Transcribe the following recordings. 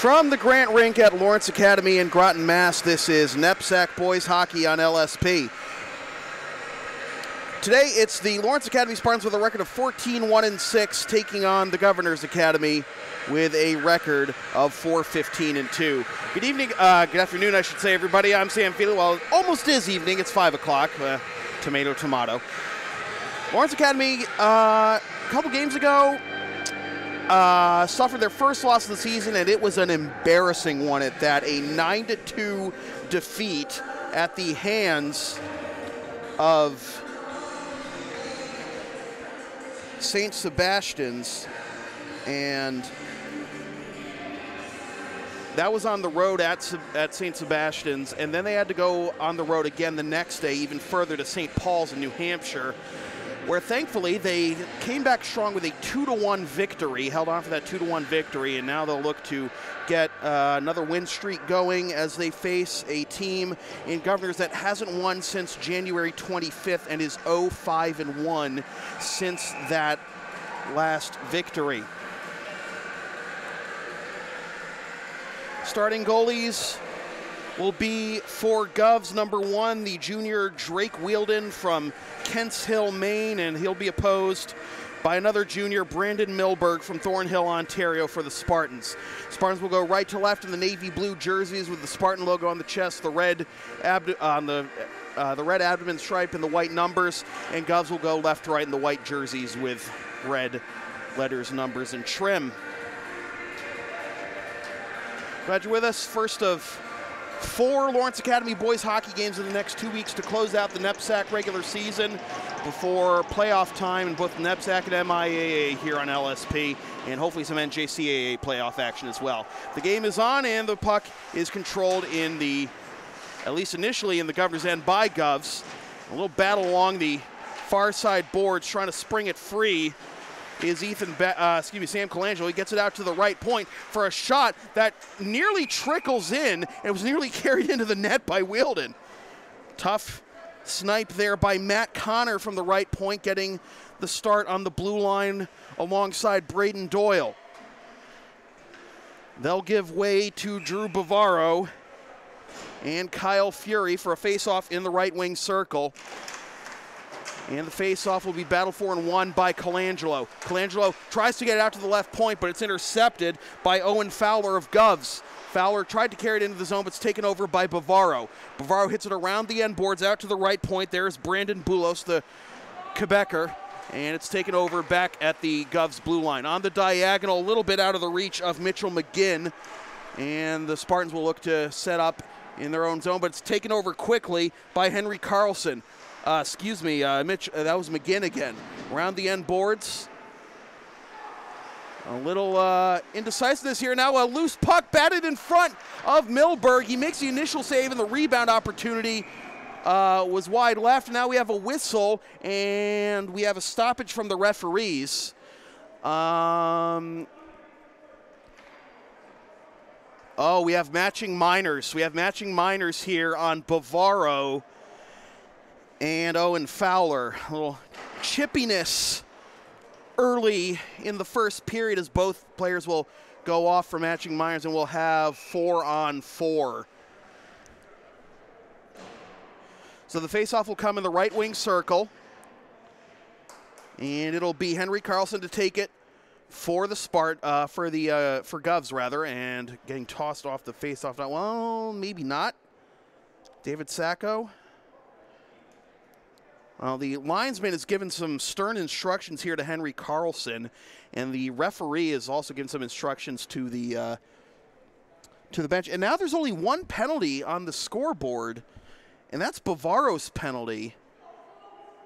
From the Grant Rink at Lawrence Academy in Groton, Mass., this is NEPSAC Boys Hockey on LSP. Today, it's the Lawrence Academy Spartans with a record of 14-1-6, taking on the Governor's Academy with a record of 4-15-2. Good evening, good afternoon, I should say, everybody. I'm Sam Feely. Well, it almost is evening. It's 5 o'clock. Tomato, tomato. Lawrence Academy, a couple games ago, suffered their first loss of the season, and it was an embarrassing one at that. A 9-2 defeat at the hands of St. Sebastian's, and that was on the road at St. Sebastian's, and then they had to go on the road again the next day, even further to St. Paul's in New Hampshire, where thankfully they came back strong with a 2-1 victory, held on for that 2-1 victory, and now they'll look to get another win streak going as they face a team in Governors that hasn't won since January 25th and is 0-5-1 since that last victory. Starting goalies will be for Govs. Number 1, the junior Drake Wielden from Kents Hill, Maine, and he'll be opposed by another junior, Brandon Milberg from Thornhill, Ontario, for the Spartans. Spartans will go right to left in the navy blue jerseys with the Spartan logo on the chest, the red red abdomen stripe, and the white numbers, and Govs will go left to right in the white jerseys with red letters, numbers, and trim. Glad you're with us. First of 4 Lawrence Academy boys hockey games in the next 2 weeks to close out the NEPSAC regular season before playoff time in both NEPSAC and MIAA here on LSP, and hopefully some NJCAA playoff action as well. The game is on, and the puck is controlled in the, at least initially, in the Governor's end by Govs. A little battle along the far side boards, trying to spring it free is Sam Colangelo. He gets it out to the right point for a shot that nearly trickles in and was nearly carried into the net by Wielden. Tough snipe there by Matt Connor from the right point, getting the start on the blue line alongside Braden Doyle. They'll give way to Drew Bavaro and Kyle Fury for a face-off in the right wing circle. And the face-off will be battled for and won by Colangelo. Colangelo tries to get it out to the left point, but it's intercepted by Owen Fowler of Govs. Fowler tried to carry it into the zone, but it's taken over by Bavaro. Bavaro hits it around the end boards out to the right point. There's Brandon Boulos, the Quebecer, and it's taken over back at the Govs blue line. On the diagonal, a little bit out of the reach of Mitchell McGinn, and the Spartans will look to set up in their own zone, but it's taken over quickly by Henry Carlson. Mitch, that was McGinn again. Around the end boards. A little indecisiveness here now. A loose puck batted in front of Milberg. He makes the initial save, and the rebound opportunity was wide left. Now we have a whistle, and we have a stoppage from the referees. We have matching minors. We have matching minors here on Bavaro and Owen Fowler. A little chippiness early in the first period as both players will go off for matching minors, and we'll have 4-on-4. So the faceoff will come in the right wing circle, and it'll be Henry Carlson to take it for the for Govs rather, and getting tossed off the faceoff. Well, maybe not. David Sacco. Well, the linesman has given some stern instructions here to Henry Carlson, and the referee has also given some instructions to the bench. And now there's only one penalty on the scoreboard, and that's Bavaro's penalty.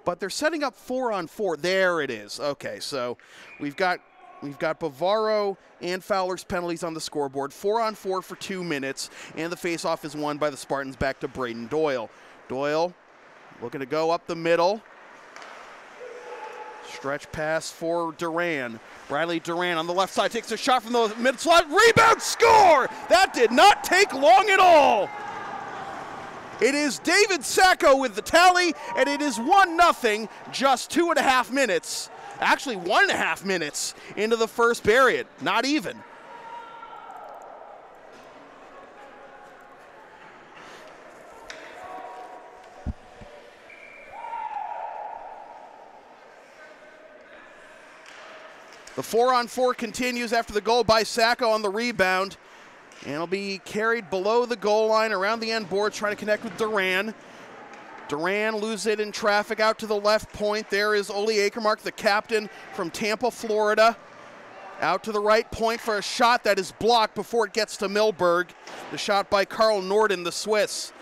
But they're setting up 4-on-4. There it is. Okay, so we've got Bavaro and Fowler's penalties on the scoreboard. 4-on-4 for 2 minutes, and the faceoff is won by the Spartans back to Braden Doyle. Doyle looking to go up the middle. Stretch pass for Duran. Riley Duran on the left side takes a shot from the mid slot. Rebound, score! That did not take long at all. It is David Sacco with the tally, and it is 1-0, just 2.5 minutes. Actually, 1.5 minutes into the first period. Not even. The 4-on-4 continues after the goal by Sacco on the rebound. And it'll be carried below the goal line around the end boards, trying to connect with Duran. Duran loses it in traffic out to the left point. There is Ole Akermark, the captain from Tampa, Florida. Out to the right point for a shot that is blocked before it gets to Milberg. The shot by Carl Norden, the Swiss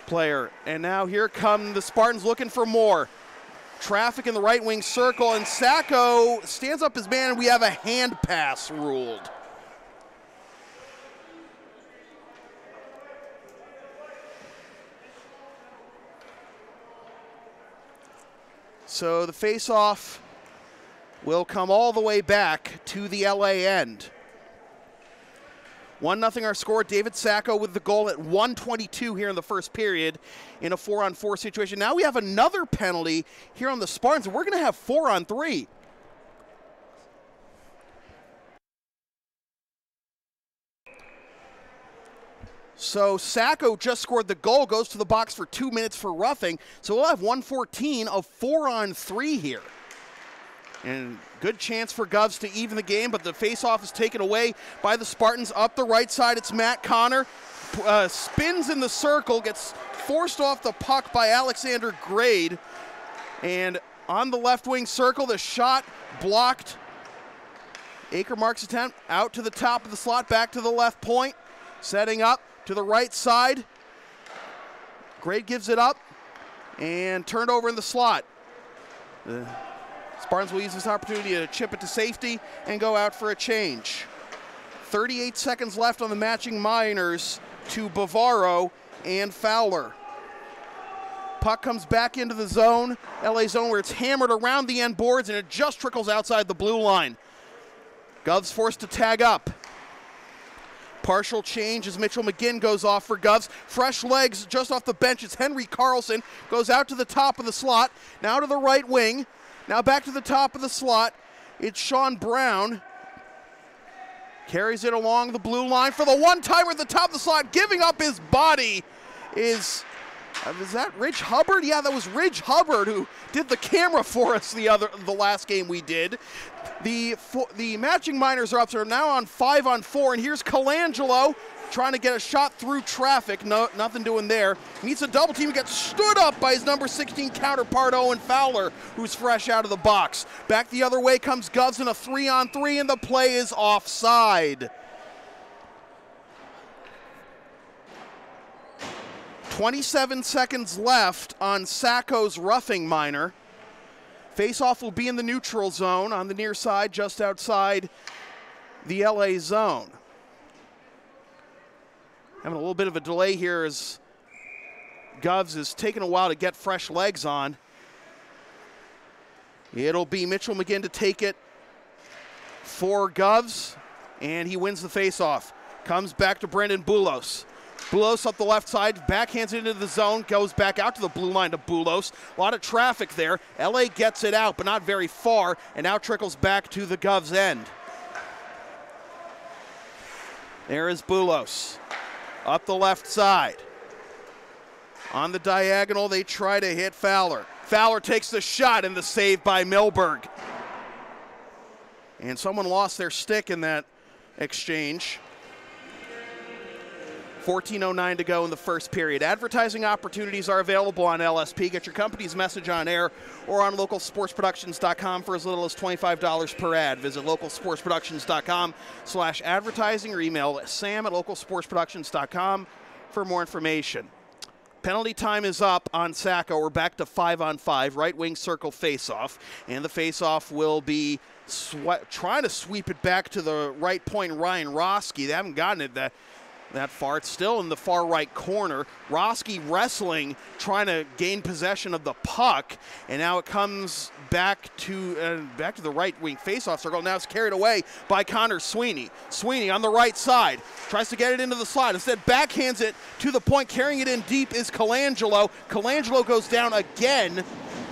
player. And now here come the Spartans looking for more. Traffic in the right wing circle, and Sacco stands up his man, and we have a hand pass ruled. So the face-off will come all the way back to the LA end. 1-0 our score. David Sacco with the goal at 1:22 here in the first period in a 4-on-4 situation. Now we have another penalty here on the Spartans, and we're going to have 4-on-3. So Sacco just scored the goal, goes to the box for 2 minutes for roughing. So we'll have 1:14 of 4-on-3 here. And good chance for Govs to even the game, but the faceoff is taken away by the Spartans. Up the right side, it's Matt Connor. Spins in the circle, gets forced off the puck by Alexander Grade. And on the left wing circle, the shot blocked. Akermark's attempt out to the top of the slot, back to the left point. Setting up to the right side. Grade gives it up and turned over in the slot. Spartans will use this opportunity to chip it to safety and go out for a change. 38 seconds left on the matching minors to Bavaro and Fowler. Puck comes back into the zone, LA zone, where it's hammered around the end boards and it just trickles outside the blue line. Govs forced to tag up. Partial change as Mitchell McGinn goes off for Govs. Fresh legs just off the bench. It's Henry Carlson. Goes out to the top of the slot. Now to the right wing. Now back to the top of the slot. It's Sean Brown. Carries it along the blue line for the one-timer at the top of the slot. Giving up his body is that Ridge Hubbard? Yeah, that was Ridge Hubbard who did the camera for us the last game we did. The matching minors are up, so they're now on 5-on-4, and here's Colangelo trying to get a shot through traffic. No, nothing doing there. Meets a double team and gets stood up by his number 16 counterpart, Owen Fowler, who's fresh out of the box. Back the other way comes Govs in a 3-on-3, and the play is offside. 27 seconds left on Sacco's roughing minor. Faceoff will be in the neutral zone on the near side, just outside the LA zone. Having a little bit of a delay here as Govs is taking a while to get fresh legs on. It'll be Mitchell McGinn to take it for Govs, and he wins the faceoff. Comes back to Brendan Boulos. Boulos up the left side, backhands it into the zone, goes back out to the blue line to Boulos. A lot of traffic there. LA gets it out, but not very far, and now trickles back to the Govs end. There is Boulos. Up the left side. On the diagonal, they try to hit Fowler. Fowler takes the shot, and the save by Milberg. And someone lost their stick in that exchange. 14:09 to go in the first period. Advertising opportunities are available on LSP. Get your company's message on air or on localsportsproductions.com for as little as $25 per ad. Visit localsportsproductions.com/advertising or email sam@localsportsproductions.com for more information. Penalty time is up on Sacco. We're back to 5-on-5, right wing circle faceoff, and the faceoff will be trying to sweep it back to the right point. Ryan Roski, they haven't gotten it that far. It's still in the far right corner. Roski wrestling, trying to gain possession of the puck, and now it comes back to the right wing faceoff circle. Now it's carried away by Connor Sweeney. Sweeney on the right side tries to get it into the slot. Instead, backhands it to the point. Carrying it in deep is Colangelo. Colangelo goes down again.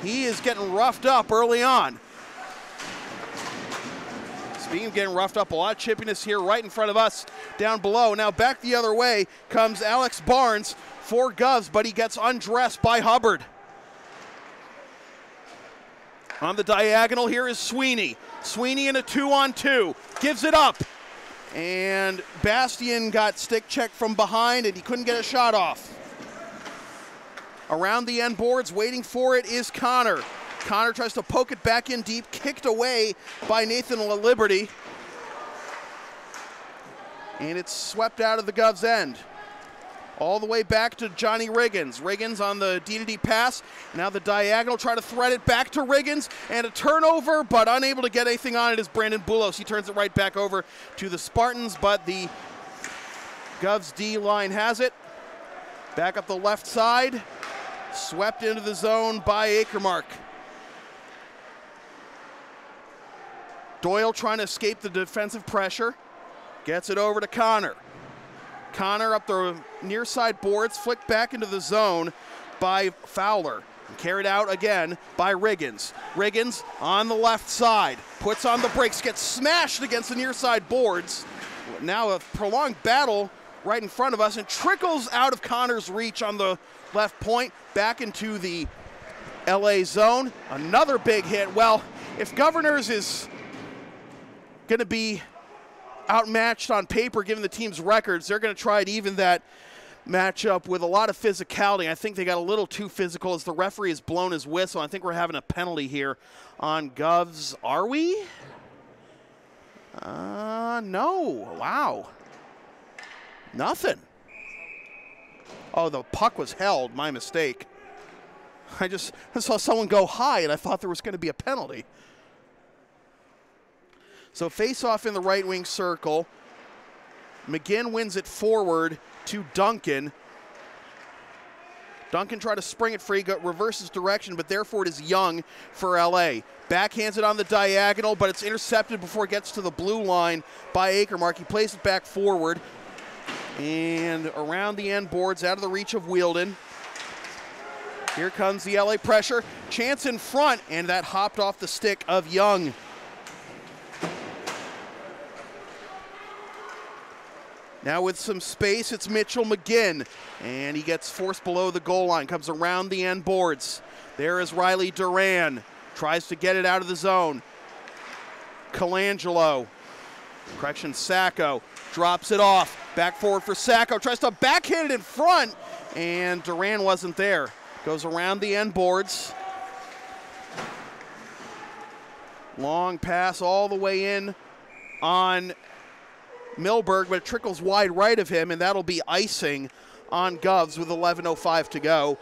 He is getting roughed up early on. Speaking of getting roughed up, a lot of chippiness here right in front of us down below. Now back the other way comes Alex Barnes for Govs, but he gets undressed by Hubbard. On the diagonal here is Sweeney. Sweeney in a 2-on-2, gives it up. And Bastian got stick checked from behind and he couldn't get a shot off. Around the end boards, waiting for it is Connor. Connor tries to poke it back in deep, kicked away by Nathan LaLiberty. And it's swept out of the Govs' end. All the way back to Johnny Riggins. Riggins on the D-to-D pass. Now the diagonal, try to thread it back to Riggins. And a turnover, but unable to get anything on it is Brandon Boulos. He turns it right back over to the Spartans, but the Govs D line has it. Back up the left side. Swept into the zone by Akermark. Doyle trying to escape the defensive pressure. Gets it over to Connor. Connor up the near side boards, flicked back into the zone by Fowler. Carried out again by Riggins. Riggins on the left side, puts on the brakes, gets smashed against the near side boards. Now a prolonged battle right in front of us and trickles out of Connor's reach on the left point, back into the LA zone. Another big hit. Well, if Governors is going to be outmatched on paper given the team's records, they're going to try to even that matchup with a lot of physicality. I think they got a little too physical as the referee has blown his whistle. I think we're having a penalty here on Govs. Are we? No. Wow. Nothing. Oh, the puck was held. My mistake. I saw someone go high and I thought there was going to be a penalty. So face-off in the right wing circle. McGinn wins it forward to Duncan. Duncan tried to spring it free, reverses direction, but therefore it is Young for LA. Backhands it on the diagonal, but it's intercepted before it gets to the blue line by Akermark. He plays it back forward. And around the end boards, out of the reach of Wielden. Here comes the LA pressure. Chance in front, and that hopped off the stick of Young. Now with some space, it's Mitchell McGinn, and he gets forced below the goal line, comes around the end boards. There is Riley Duran, tries to get it out of the zone. Sacco, drops it off. Back forward for Sacco, tries to backhand it in front, and Duran wasn't there. Goes around the end boards. Long pass all the way in on Milberg, but it trickles wide right of him, and that'll be icing on Govs with 11:05 to go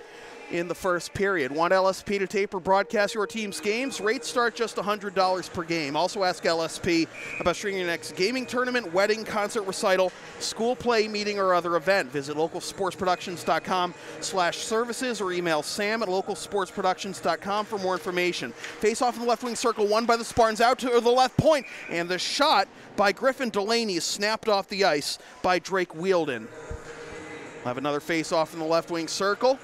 in the first period. Want LSP to tape or broadcast your team's games? Rates start just $100 per game. Also ask LSP about streaming your next gaming tournament, wedding, concert, recital, school play, meeting, or other event. Visit localsportsproductions.com/services or email sam@localsportsproductions.com for more information. Face off in the left wing circle, won by the Spartans, out to the left point, and the shot by Griffin Delaney is snapped off the ice by Drake Wielden. We'll have another face off in the left wing circle.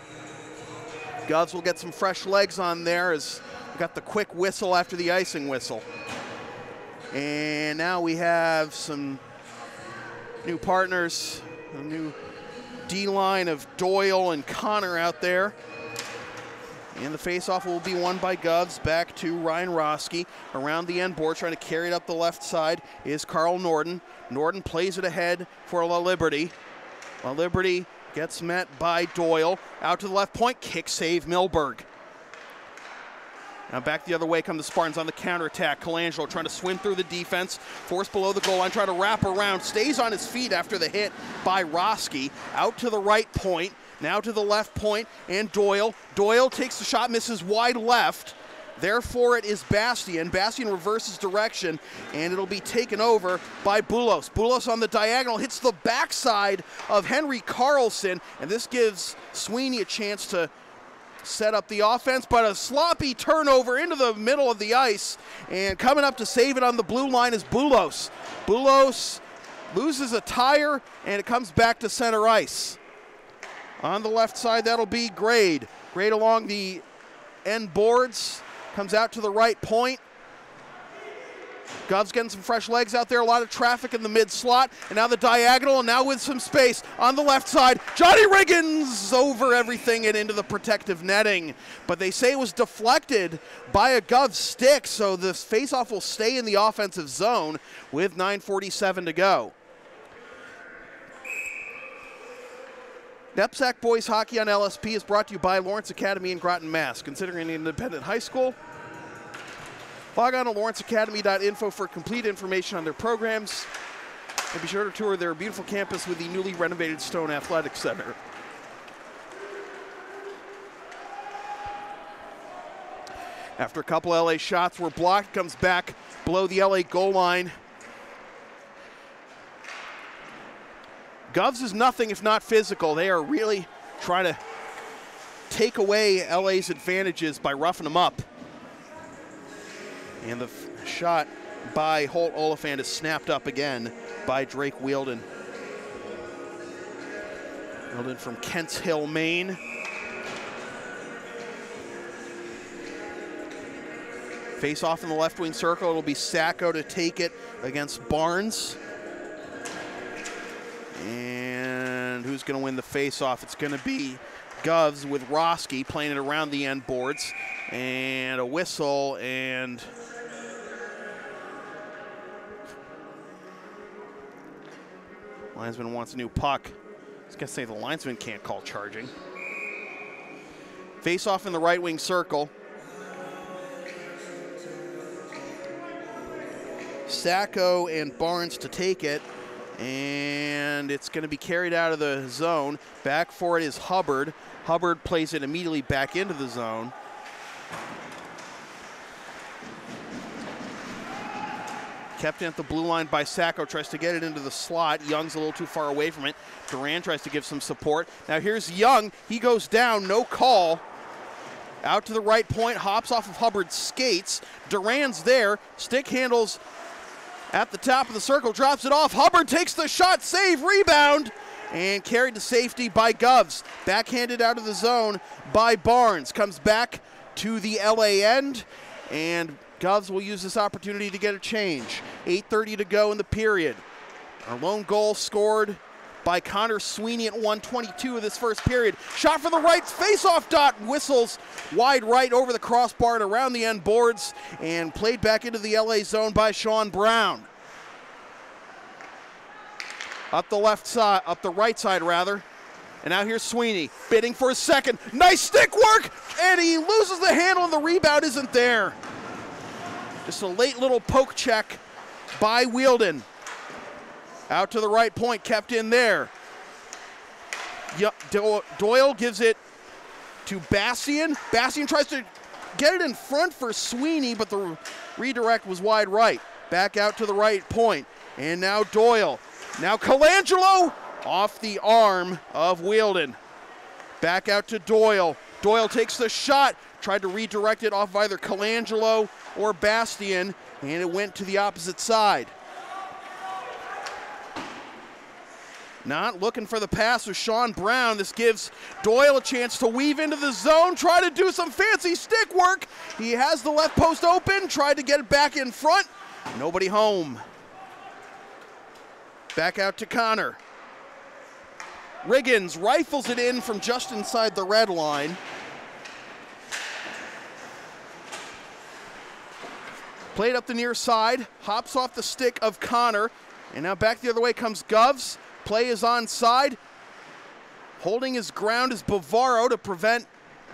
Govs will get some fresh legs on there as we got the quick whistle after the icing whistle. And now we have some new partners, a new D-line of Doyle and Connor out there. And the face-off will be won by Govs, back to Ryan Roski. Around the end board, trying to carry it up the left side is Carl Norden. Norden plays it ahead for LaLiberty. LaLiberty gets met by Doyle. Out to the left point, kick save Milberg. Now back the other way come the Spartans on the counterattack. Colangelo trying to swim through the defense, forced below the goal line, trying to wrap around, stays on his feet after the hit by Roski. Out to the right point, now to the left point, and Doyle. Doyle takes the shot, misses wide left. Therefore, it is Bastian. Bastian reverses direction, and it'll be taken over by Boulos. Boulos on the diagonal hits the backside of Henry Carlson, and this gives Sweeney a chance to set up the offense, but a sloppy turnover into the middle of the ice, and coming up to save it on the blue line is Boulos. Boulos loses a tire, and it comes back to center ice. On the left side, that'll be Grade. Grade along the end boards. Comes out to the right point. Gov's getting some fresh legs out there, a lot of traffic in the mid-slot, and now the diagonal, and now with some space on the left side. Johnny Riggins over everything and into the protective netting. But they say it was deflected by a Gov stick, so this face-off will stay in the offensive zone with 9:47 to go. NEPSAC Boys Hockey on LSP is brought to you by Lawrence Academy in Groton, Mass. Considering an independent high school, log on to lawrenceacademy.info for complete information on their programs. And be sure to tour their beautiful campus with the newly renovated Stone Athletic Center. After a couple LA shots were blocked, comes back below the LA goal line. Govs is nothing if not physical. They are really trying to take away LA's advantages by roughing them up. And the shot by Holt Oliphant is snapped up again by Drake Wielden. Wielden from Kents Hill, Maine. Face off in the left wing circle. It'll be Sacco to take it against Barnes. And who's going to win the face-off? It's going to be Govs with Roski playing it around the end boards. And a whistle, and linesman wants a new puck. I was going to say the linesman can't call charging. Face-off in the right wing circle. Sacco and Barnes to take it. And it's going to be carried out of the zone. Back for it is Hubbard. Hubbard plays it immediately back into the zone. Kept in at the blue line by Sacco, tries to get it into the slot. Young's a little too far away from it. Duran tries to give some support. Now here's Young. He goes down, no call. Out to the right point, hops off of Hubbard's skates. Duran's there, stick handles at the top of the circle, drops it off. Hubbard takes the shot, save, rebound, and carried to safety by Govs. Backhanded out of the zone by Barnes. Comes back to the LA end, and Govs will use this opportunity to get a change. 8:30 to go in the period. Our lone goal scored by Connor Sweeney at 1:22 of this first period. Shot for the right, face-off dot, whistles wide right over the crossbar and around the end boards, and played back into the LA zone by Sean Brown. Up the left side, up the right side rather. And now here's Sweeney, bidding for a second. Nice stick work, and he loses the handle and the rebound isn't there. Just a late little poke check by Wielden. Out to the right point, kept in there. Doyle gives it to Bastian. Bastian tries to get it in front for Sweeney, but the redirect was wide right. Back out to the right point. And now Doyle. Now Colangelo off the arm of Wielden. Back out to Doyle. Doyle takes the shot. Tried to redirect it off of either Colangelo or Bastian, and it went to the opposite side. Not looking for the pass with Sean Brown. This gives Doyle a chance to weave into the zone, try to do some fancy stick work. He has the left post open, tried to get it back in front. Nobody home. Back out to Connor. Riggins rifles it in from just inside the red line. Played up the near side, hops off the stick of Connor, and now back the other way comes Govs. Play is onside. Holding his ground is Bavaro to prevent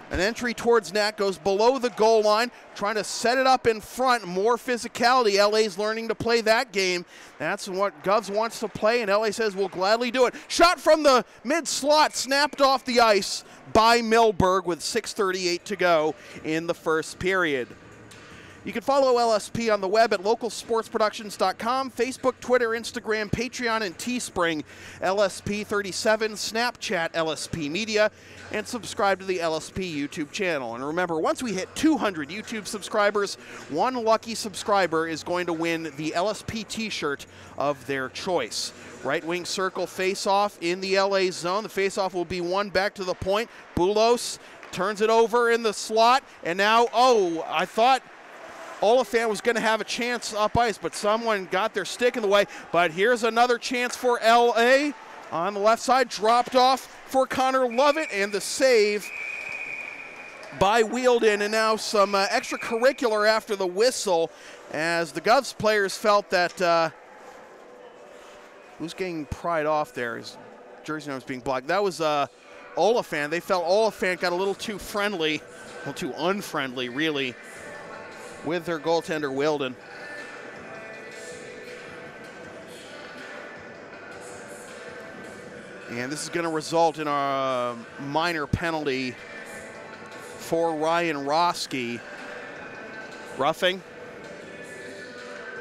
an entry towards net. Goes below the goal line, trying to set it up in front. More physicality. LA's learning to play that game. That's what Govs wants to play, and LA says we'll gladly do it. Shot from the mid-slot, snapped off the ice by Milberg with 6:38 to go in the first period. You can follow LSP on the web at localsportsproductions.com, Facebook, Twitter, Instagram, Patreon, and Teespring, LSP37, Snapchat, LSP Media, and subscribe to the LSP YouTube channel. And remember, once we hit 200 YouTube subscribers, one lucky subscriber is going to win the LSP t-shirt of their choice. Right wing circle face-off in the LA zone. The face-off will be won back to the point. Boulos turns it over in the slot, and now, I thought Oliphant was going to have a chance up ice, but someone got their stick in the way. But here's another chance for LA on the left side, dropped off for Connor Lovett, and the save by Wielden. And now some extracurricular after the whistle, as the Govs players felt that who's getting pried off there? His jersey number is being blocked. That was Oliphant. They felt Oliphant got a little too friendly, a little too unfriendly, really, with their goaltender, Wielden. And this is going to result in a minor penalty for Ryan Roski. Roughing.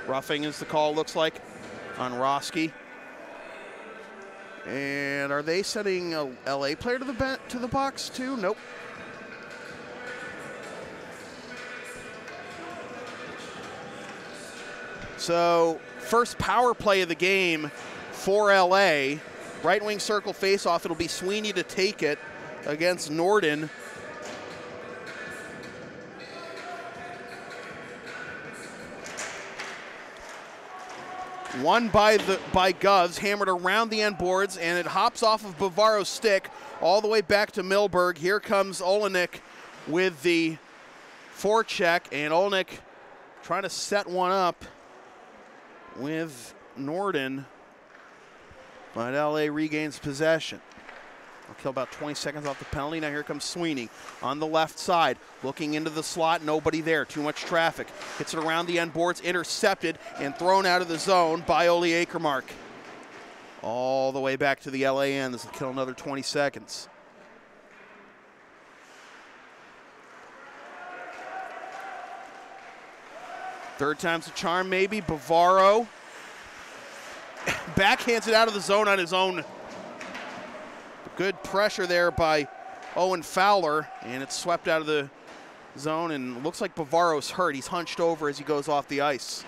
Roughing is the call, looks like, on Roski. And are they sending a LA player to the box too? Nope. So first power play of the game for LA. Right wing circle face-off. It'll be Sweeney to take it against Norden. One by Govs, hammered around the end boards, and it hops off of Bavaro's stick all the way back to Milberg. Here comes Olenek with the forecheck, and Olenek trying to set one up with Norden, but LA regains possession. I'll kill about 20 seconds off the penalty. Now here comes Sweeney on the left side, looking into the slot, nobody there, too much traffic. Hits it around the end boards, intercepted and thrown out of the zone by Oli Akermark. All the way back to the LA end. This will kill another 20 seconds. Third time's a charm, maybe. Bavaro backhands it out of the zone on his own. Good pressure there by Owen Fowler, and it's swept out of the zone, and looks like Bavaro's hurt. He's hunched over as he goes off the ice.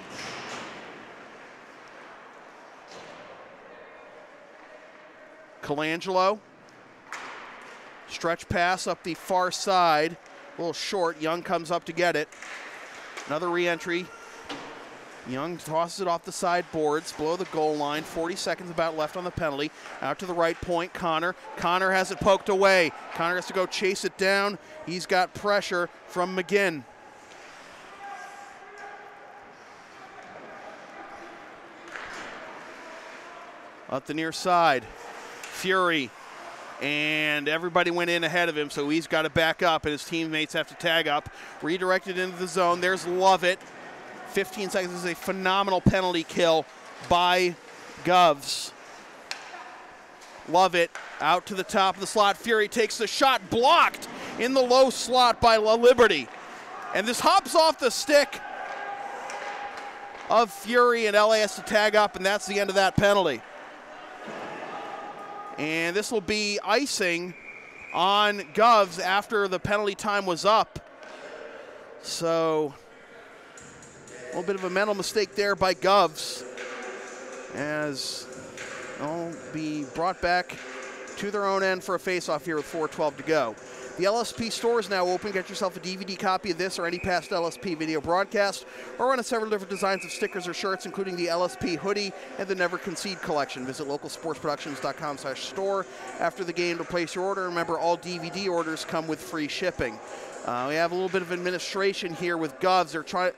Colangelo, stretch pass up the far side, a little short. Young comes up to get it. Another re-entry. Young tosses it off the side boards, below the goal line. 40 seconds about left on the penalty. Out to the right point, Connor. Connor has it poked away. Connor has to go chase it down. He's got pressure from McGinn. Up the near side, Fury. And everybody went in ahead of him, so he's got to back up, and his teammates have to tag up. Redirected into the zone. There's Lovett. 15 seconds is a phenomenal penalty kill by Govs. Lovett out to the top of the slot. Fury takes the shot, blocked in the low slot by La Liberty. And this hops off the stick of Fury, and LA has to tag up, and that's the end of that penalty. And this will be icing on Govs after the penalty time was up. So a little bit of a mental mistake there by Govs, as they'll be brought back to their own end for a face-off here with 4:12 to go. The LSP store is now open. Get yourself a DVD copy of this or any past LSP video broadcast, or one of several different designs of stickers or shirts, including the LSP hoodie and the Never Concede collection. Visit localsportsproductions.com/store after the game to place your order. Remember, all DVD orders come with free shipping. We have a little bit of administration here with Govs. They're trying.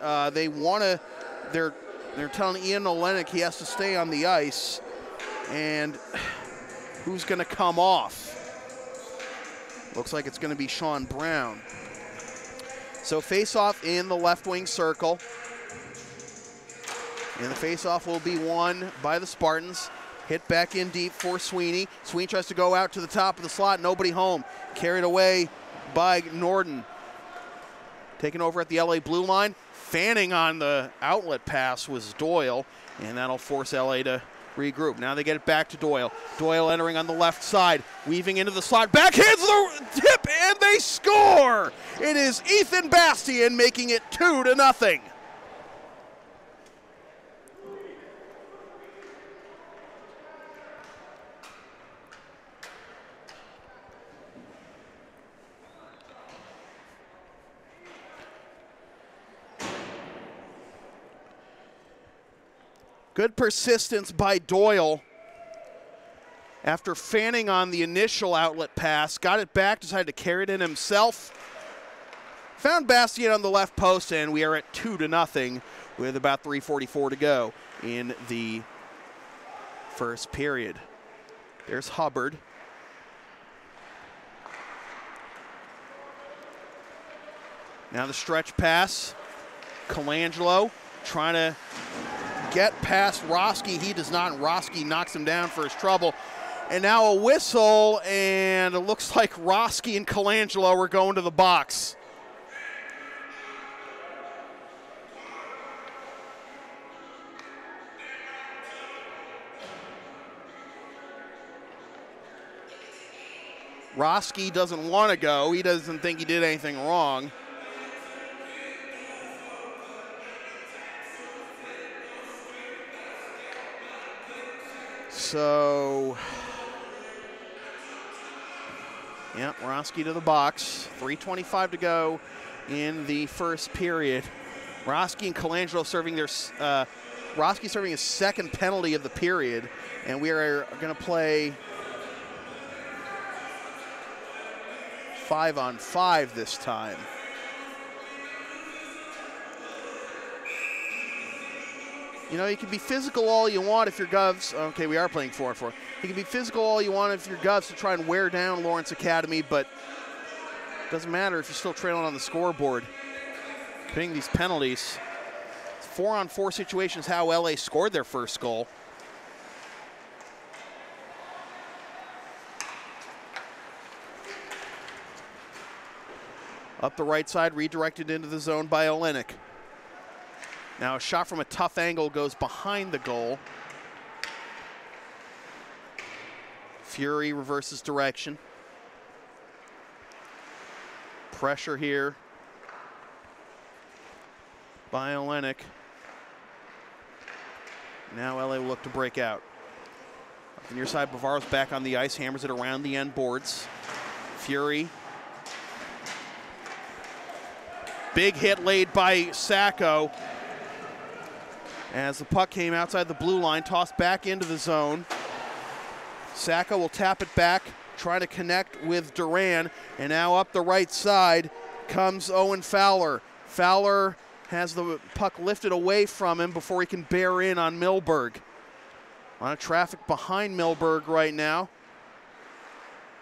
They're telling Ian Olenek he has to stay on the ice, and who's going to come off? Looks like it's going to be Sean Brown. So face-off in the left wing circle, and the face-off will be won by the Spartans. Hit back in deep for Sweeney. Sweeney tries to go out to the top of the slot. Nobody home. Carried away by Norden. Taken over at the LA blue line. Fanning on the outlet pass was Doyle, and that'll force LA to regroup. Now they get it back to Doyle. Doyle entering on the left side, weaving into the slot. Backhands the tip, and they score! It is Ethan Bastian making it 2-0. Good persistence by Doyle. After fanning on the initial outlet pass, got it back, decided to carry it in himself. Found Bastien on the left post, and we are at 2-0 with about 3:44 to go in the first period. There's Hubbard. Now the stretch pass. Colangelo trying to get past Roski. He does not, and Roski knocks him down for his trouble. And now a whistle, and it looks like Roski and Colangelo are going to the box. Roski doesn't want to go. He doesn't think he did anything wrong. So, yeah, Roski to the box. 3:25 to go in the first period. Roski and Colangelo serving their, Roski serving his second penalty of the period, and we are going to play 5-on-5 this time. You know, you can be physical all you want if you're Govs. Okay, we are playing 4-on-4. You can be physical all you want if you're Govs to try and wear down Lawrence Academy, but it doesn't matter if you're still trailing on the scoreboard. Getting these penalties. 4-on-4 situations, how LA scored their first goal. Up the right side, redirected into the zone by Olenek. Now a shot from a tough angle goes behind the goal. Fury reverses direction. Pressure here by Olenek. Now LA will look to break out. Up the near side, Bavaro's back on the ice, hammers it around the end boards. Fury. Big hit laid by Sacco. As the puck came outside the blue line, tossed back into the zone. Sacco will tap it back, try to connect with Duran, and now up the right side comes Owen Fowler. Fowler has the puck lifted away from him before he can bear in on Milberg. A lot of traffic behind Milberg right now.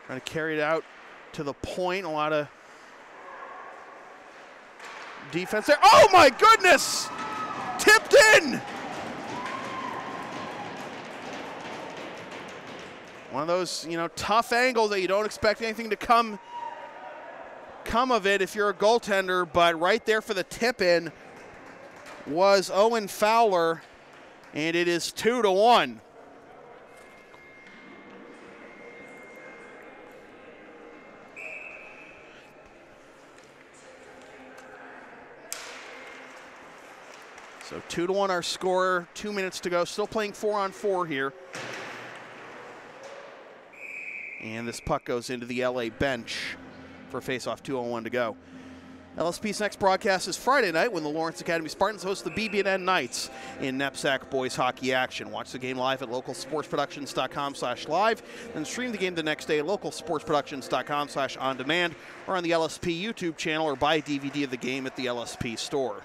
Trying to carry it out to the point, a lot of defense there. Oh my goodness! Tipped in! One of those, you know, tough angles that you don't expect anything to come of it if you're a goaltender, but right there for the tip in was Owen Fowler, and it is 2-1. So 2-1 our score, 2 minutes to go. Still playing 4-on-4 here. And this puck goes into the LA bench for a face-off, 2:01 to go. LSP's next broadcast is Friday night when the Lawrence Academy Spartans host the BB&N Knights in NEPSAC boys hockey action. Watch the game live at localsportsproductions.com/live, and stream the game the next day at localsportsproductions.com/on-demand or on the LSP YouTube channel, or buy a DVD of the game at the LSP store.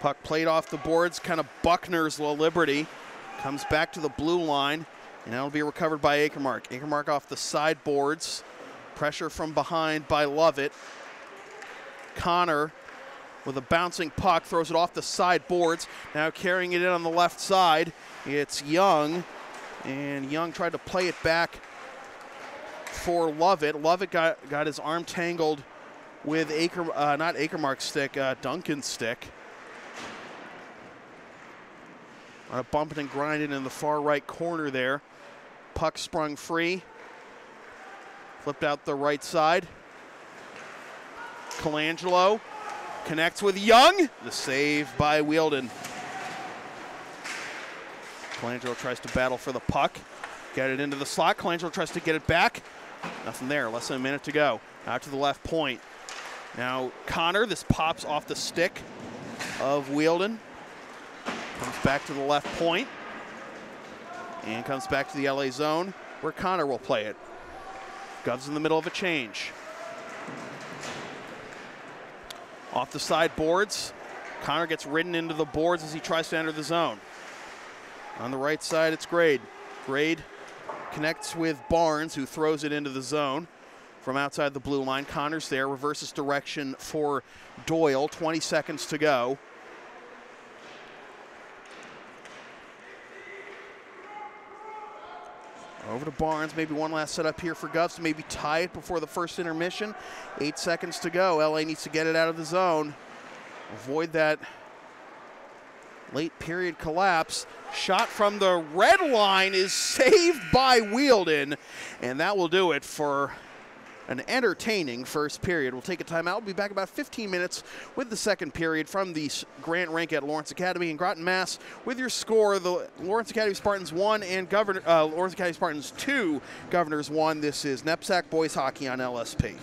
Puck played off the boards, kind of Buckner's liberty. Comes back to the blue line, and that'll be recovered by Akermark. Akermark off the side boards. Pressure from behind by Lovett. Connor with a bouncing puck, throws it off the side boards. Now carrying it in on the left side, it's Young. And Young tried to play it back for Lovett. Lovett got his arm tangled with not Akermark's stick, Duncan's stick. Bumping and grinding in the far right corner there. Puck sprung free. Flipped out the right side. Colangelo connects with Young. The save by Wielden. Colangelo tries to battle for the puck. Get it into the slot. Colangelo tries to get it back. Nothing there. Less than a minute to go. Out to the left point. Now Connor, this pops off the stick of Wielden. Comes back to the left point. And comes back to the LA zone where Connor will play it. Gov's in the middle of a change. Off the side boards. Connor gets ridden into the boards as he tries to enter the zone. On the right side, it's Grade. Grade connects with Barnes, who throws it into the zone from outside the blue line. Connor's there, reverses direction for Doyle. 20 seconds to go. Over to Barnes, maybe one last setup here for Govs to maybe tie it before the first intermission. 8 seconds to go. LA needs to get it out of the zone. Avoid that late period collapse. Shot from the red line is saved by Wielden, and that will do it for an entertaining first period. We'll take a timeout. We'll be back about 15 minutes with the second period from the Grant Rink at Lawrence Academy in Groton, Mass. With your score, the Lawrence Academy Spartans 1 and Lawrence Academy Spartans 2, Governors 1. This is NEPSAC Boys Hockey on LSP.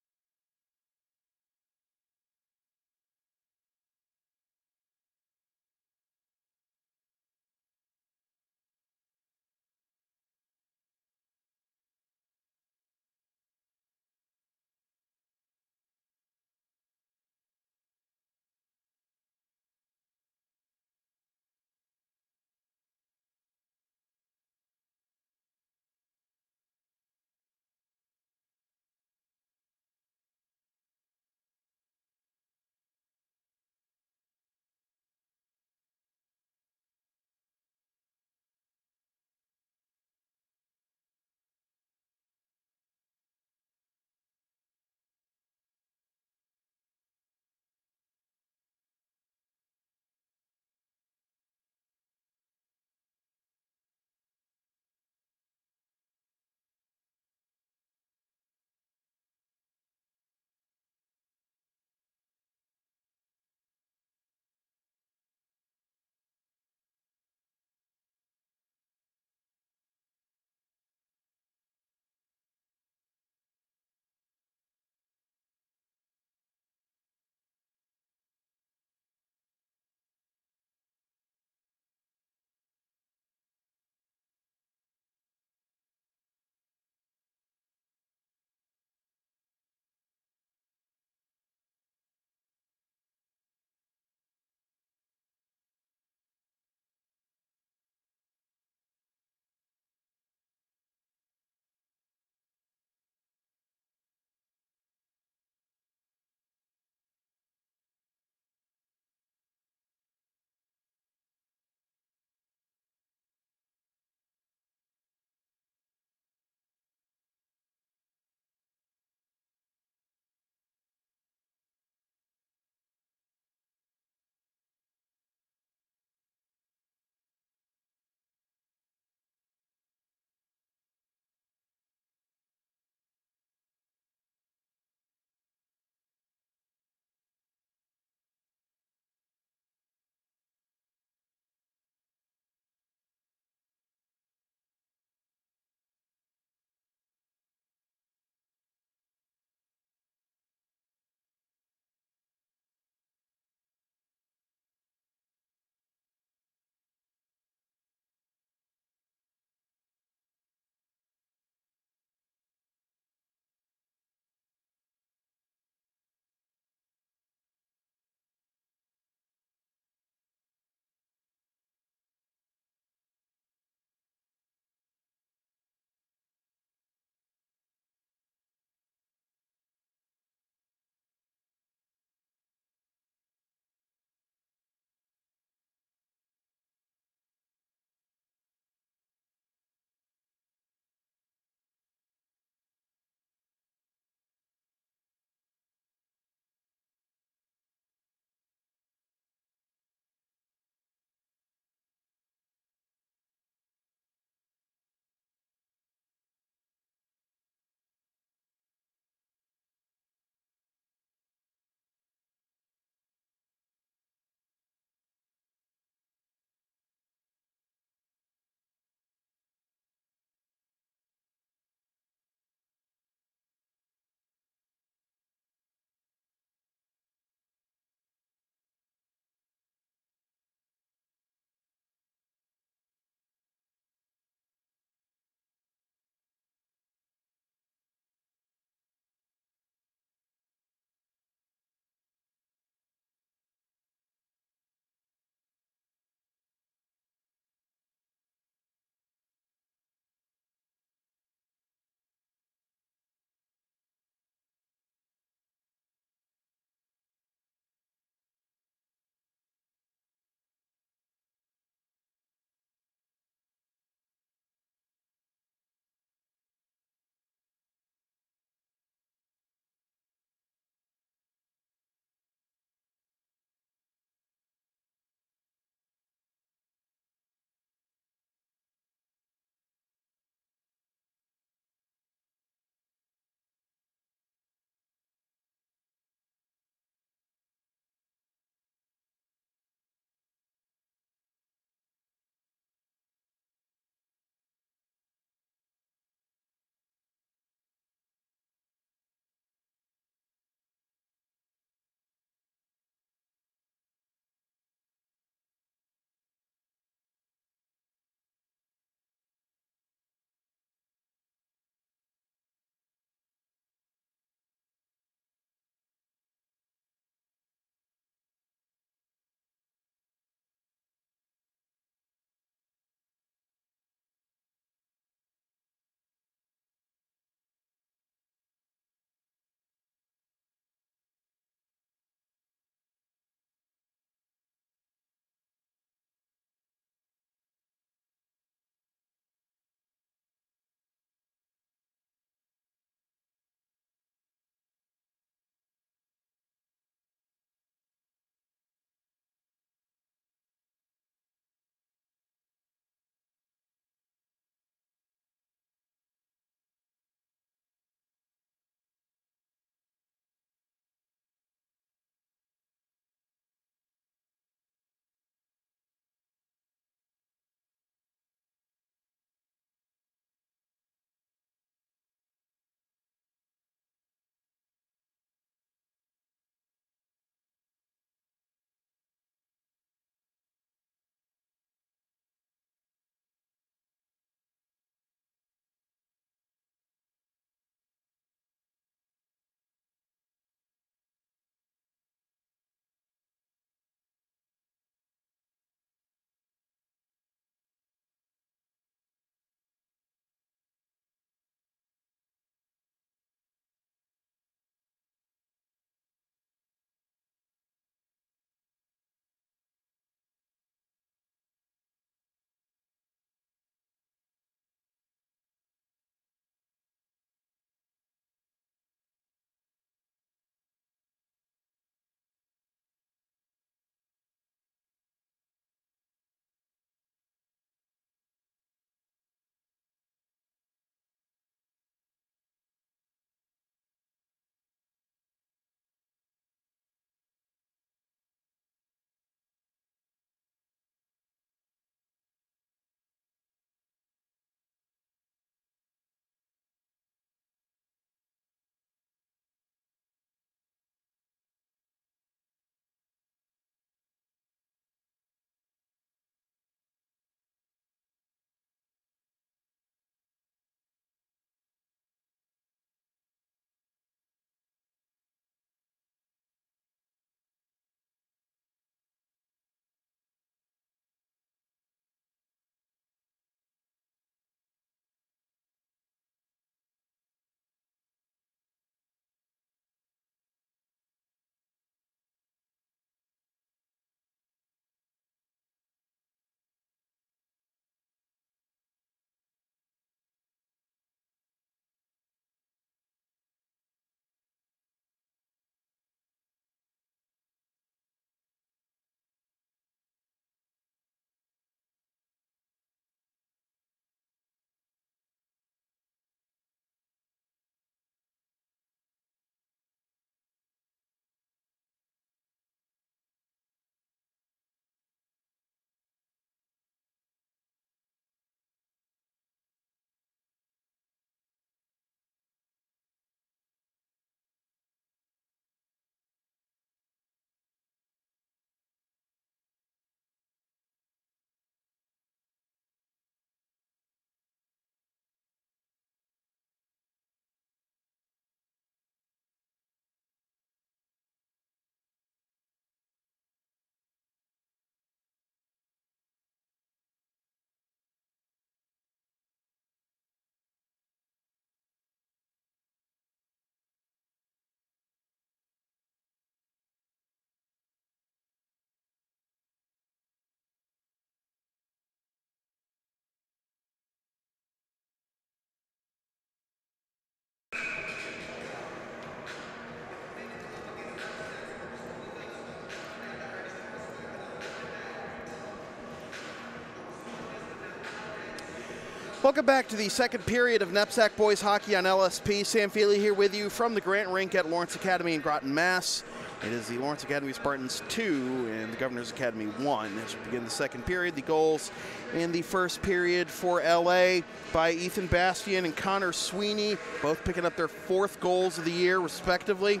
Welcome back to the second period of NEPSAC boys hockey on LSP. Sam Feely here with you from the Grant Rink at Lawrence Academy in Groton, Mass. It is the Lawrence Academy Spartans 2 and the Governor's Academy 1 as we begin the second period. The goals in the first period for LA by Ethan Bastian and Connor Sweeney, both picking up their 4th goals of the year respectively.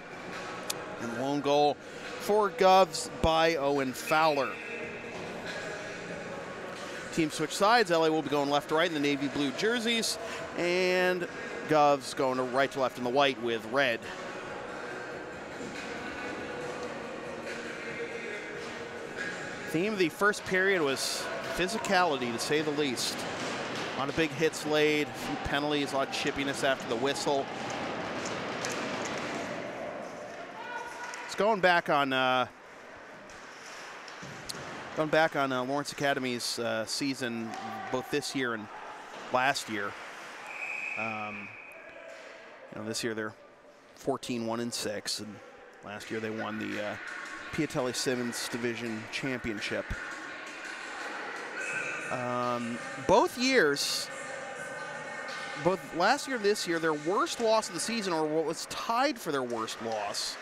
And the lone goal for Govs by Owen Fowler. Team switch sides. LA will be going left to right in the navy blue jerseys, and Govs going to right to left in the white with red. Theme of the first period was physicality, to say the least. A lot of big hits laid, a few penalties, a lot of chippiness after the whistle. It's going back on Lawrence Academy's season, both this year and last year. This year they're 14-1-6, and last year they won the Piatelli-Simmons Division Championship. Both years, both last year and this year, their worst loss of the season, or what was tied for their worst loss,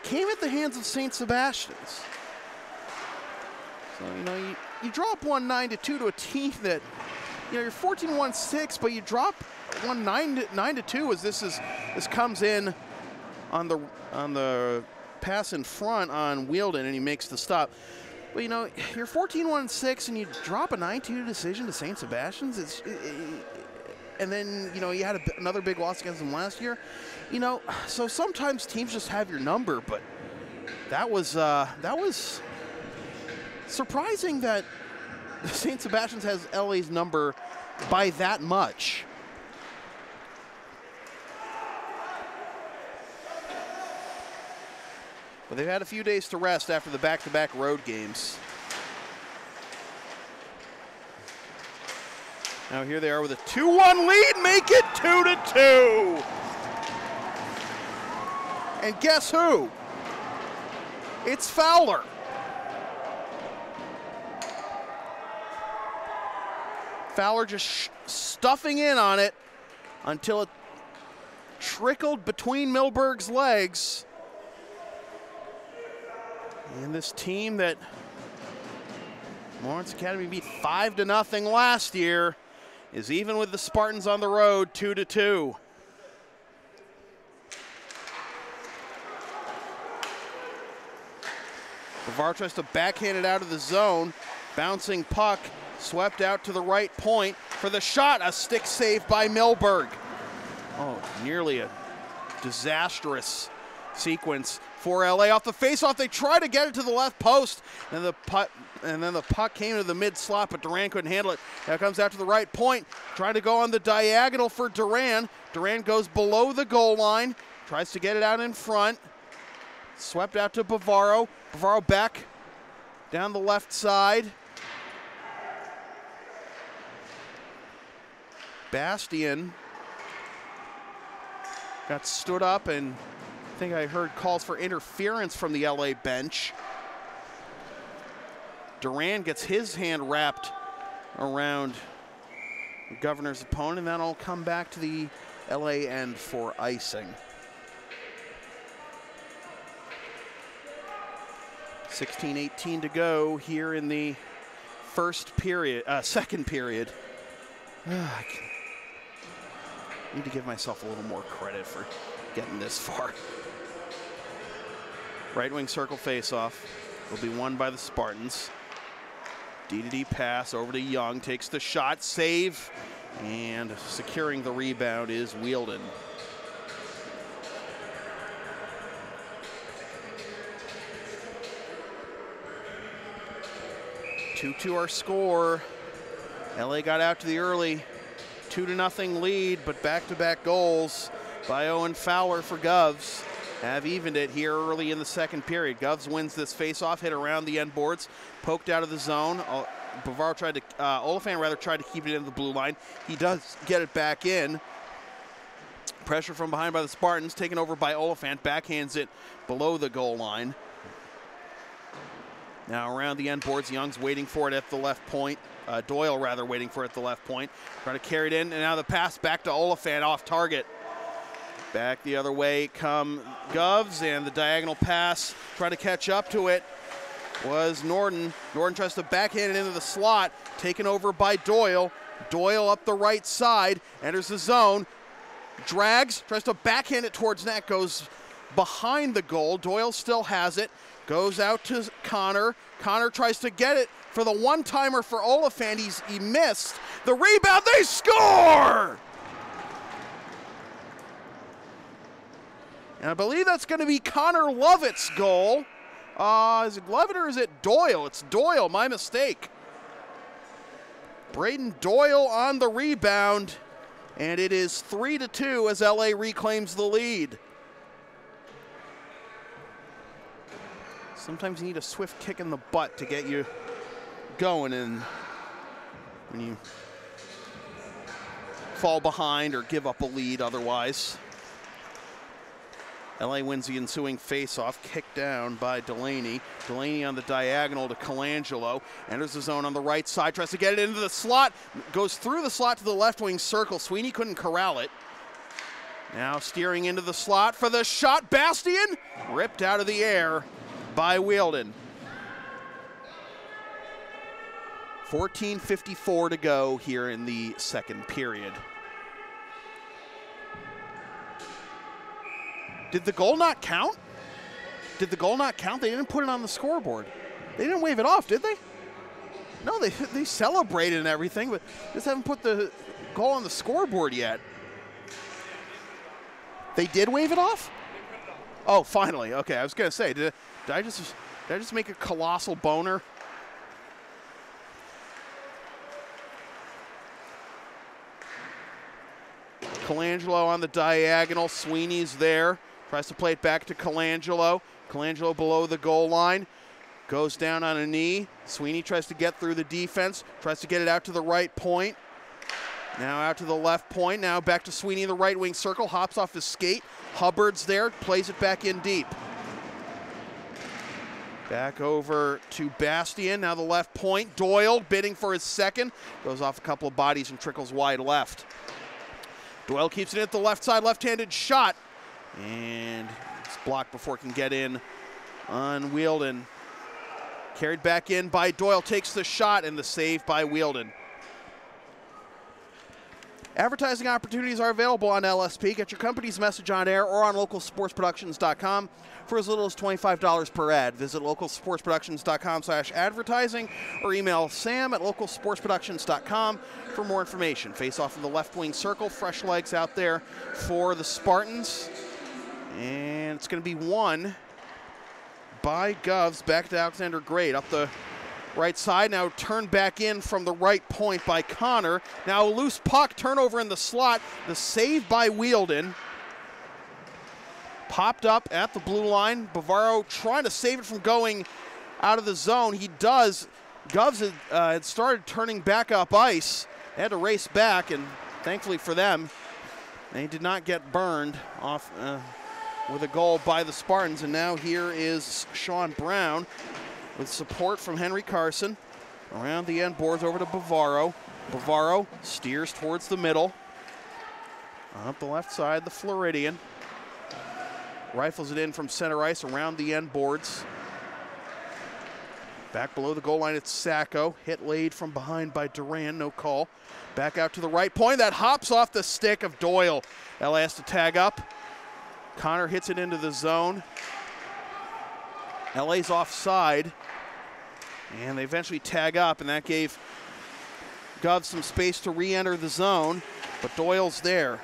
came at the hands of St. Sebastian's. So, you drop one 9-2 to a team that, you're 14-1-6, but you drop one 9-2 as this comes in on the pass in front on Wielden, and he makes the stop. But you're 14-1-6 and you drop a 9-2 decision to St. Sebastian's. And then you had another big loss against them last year. So sometimes teams just have your number, but that was surprising that St. Sebastian's has LA's number by that much. But they've had a few days to rest after the back-to-back road games. Now here they are with a 2-1 lead, make it 2-2. And guess who? It's Fowler. Fowler just stuffing in on it until it trickled between Milberg's legs. And this team that Lawrence Academy beat 5-0 last year is even with the Spartans on the road, 2-2. Bavar tries to backhand it out of the zone. Bouncing puck, swept out to the right point for the shot. A stick save by Milberg. Oh, nearly a disastrous sequence for LA. Off the faceoff, they try to get it to the left post, and then the puck came to the mid slot, but Duran couldn't handle it. Now it comes out to the right point, trying to go on the diagonal for Duran. Duran goes below the goal line, tries to get it out in front. Swept out to Bavaro. Bavaro back down the left side. Bastian got stood up, and I think I heard calls for interference from the LA bench. Duran gets his hand wrapped around the Governor's opponent, and that'll come back to the LA end for icing. 16:18 to go here in the second period. I need to give myself a little more credit for getting this far. Right wing circle faceoff will be won by the Spartans. D-to-D pass over to Young, takes the shot, save, and securing the rebound is Wielden. Two our score. LA got out to the early 2-0 lead, but back-to-back goals by Owen Fowler for Govs have evened it here early in the second period. Govs wins this face-off, hit around the end boards, poked out of the zone. Bavaro tried to, Oliphant tried to keep it in the blue line. He does get it back in. Pressure from behind by the Spartans, taken over by Oliphant, backhands it below the goal line. Now around the end boards, Young's waiting for it at the left point. Doyle, rather, waiting for it at the left point. Trying to carry it in, and now the pass back to Oliphant off target. Back the other way come Govs, and the diagonal pass, trying to catch up to it, was Norden. Norden tries to backhand it into the slot, taken over by Doyle. Doyle up the right side, enters the zone, drags, tries to backhand it towards net, goes behind the goal. Doyle still has it, goes out to Connor. Connor tries to get it for the one-timer for Oliphant. He missed. The rebound, they score! And I believe that's going to be Connor Lovett's goal. Is it Lovett or is it Doyle? It's Doyle, my mistake. Braden Doyle on the rebound, and it is 3-2 as LA reclaims the lead. Sometimes you need a swift kick in the butt to get you going, and when you fall behind or give up a lead otherwise. LA wins the ensuing face-off, kicked down by Delaney. Delaney on the diagonal to Colangelo. Enters the zone on the right side, tries to get it into the slot. Goes through the slot to the left wing circle. Sweeney couldn't corral it. Now steering into the slot for the shot. Bastian ripped out of the air by Wielden. 14:54 to go here in the second period. Did the goal not count? Did the goal not count? They didn't put it on the scoreboard. They didn't wave it off, did they? No, they celebrated and everything, but just haven't put the goal on the scoreboard yet. They did wave it off? Oh, finally. Okay, I was going to say, did I just make a colossal boner? Colangelo on the diagonal. Sweeney's there. Tries to play it back to Colangelo. Colangelo below the goal line. Goes down on a knee. Sweeney tries to get through the defense. Tries to get it out to the right point. Now out to the left point. Now back to Sweeney in the right wing circle. Hops off his skate. Hubbard's there. Plays it back in deep. Back over to Bastian. Now the left point. Doyle bidding for his second. Goes off a couple of bodies and trickles wide left. Doyle keeps it at the left side. Left-handed shot. And it's blocked before it can get in on Wielden. Carried back in by Doyle, takes the shot, and the save by Wielden. Advertising opportunities are available on LSP. Get your company's message on air or on localsportsproductions.com for as little as $25 per ad. Visit localsportsproductions.com/advertising or email sam@localsportsproductions.com for more information. Face off in the left wing circle. Fresh legs out there for the Spartans. And it's going to be won by Govs. Back to Alexander Grade up the right side. Now turned back in from the right point by Connor. Now a loose puck, turnover in the slot. The save by Wielden. Popped up at the blue line. Bavaro trying to save it from going out of the zone. He does. Govs had started turning back up ice. They had to race back, and thankfully for them, they did not get burned off with a goal by the Spartans. And now here is Sean Brown with support from Henry Carson. Around the end boards over to Bavaro. Bavaro steers towards the middle. Up the left side, the Floridian. Rifles it in from center ice around the end boards. Back below the goal line, it's Sacco. Hit laid from behind by Duran, no call. Back out to the right point. That hops off the stick of Doyle. LA has to tag up. Connor hits it into the zone. LA's offside. And they eventually tag up, and that gave Govs some space to re-enter the zone, but Doyle's there.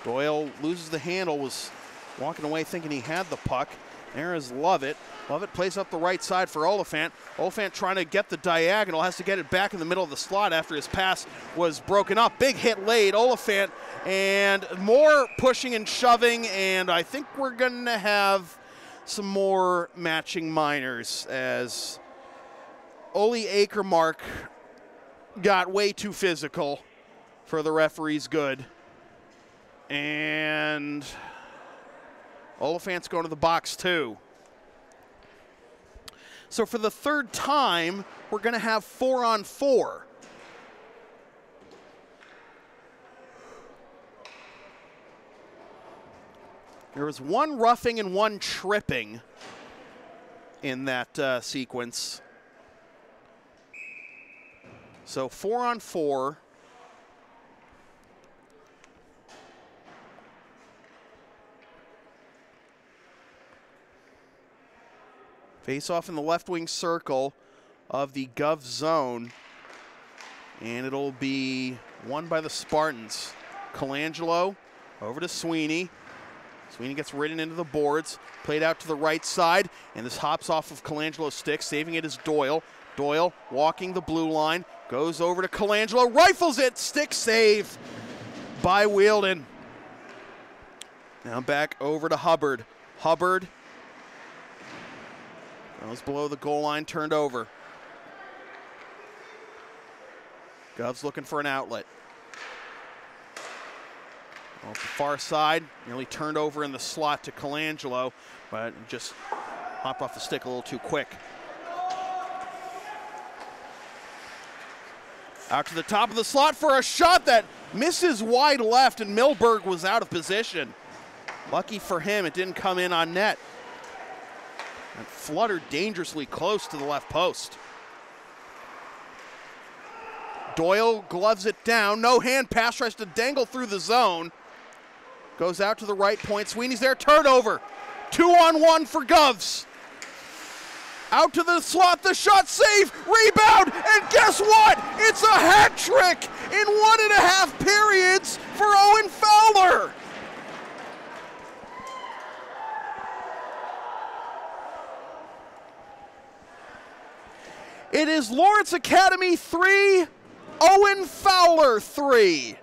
Doyle loses the handle, was walking away thinking he had the puck. There is Lovett. Lovett plays up the right side for Oliphant. Oliphant trying to get the diagonal, has to get it back in the middle of the slot after his pass was broken up. Big hit laid, Oliphant, and more pushing and shoving, and I think we're going to have some more matching minors as Oli Akermark got way too physical for the referee's good. And Oliphant's going to the box too. So for the third time, we're going to have 4-on-4. There was one roughing and one tripping in that sequence. So 4-on-4. Face off in the left wing circle of the Gov zone. And it'll be won by the Spartans. Colangelo over to Sweeney. Sweeney gets ridden into the boards, played out to the right side, and this hops off of Colangelo's stick. Saving it is Doyle. Doyle walking the blue line, goes over to Colangelo, rifles it, stick save by Wielden. Now back over to Hubbard. Hubbard goes below the goal line, turned over. Gov's looking for an outlet. Off the far side, nearly turned over in the slot to Colangelo, but just hopped off the stick a little too quick. Out to the top of the slot for a shot that misses wide left, and Milberg was out of position. Lucky for him, it didn't come in on net. And fluttered dangerously close to the left post. Doyle gloves it down, no hand pass, tries to dangle through the zone. Goes out to the right point, Sweeney's there, turnover. 2-on-1 for Govs. Out to the slot, the shot, save, rebound, and guess what? It's a hat trick in 1.5 periods for Owen Fowler. It is Lawrence Academy 3, Owen Fowler 3.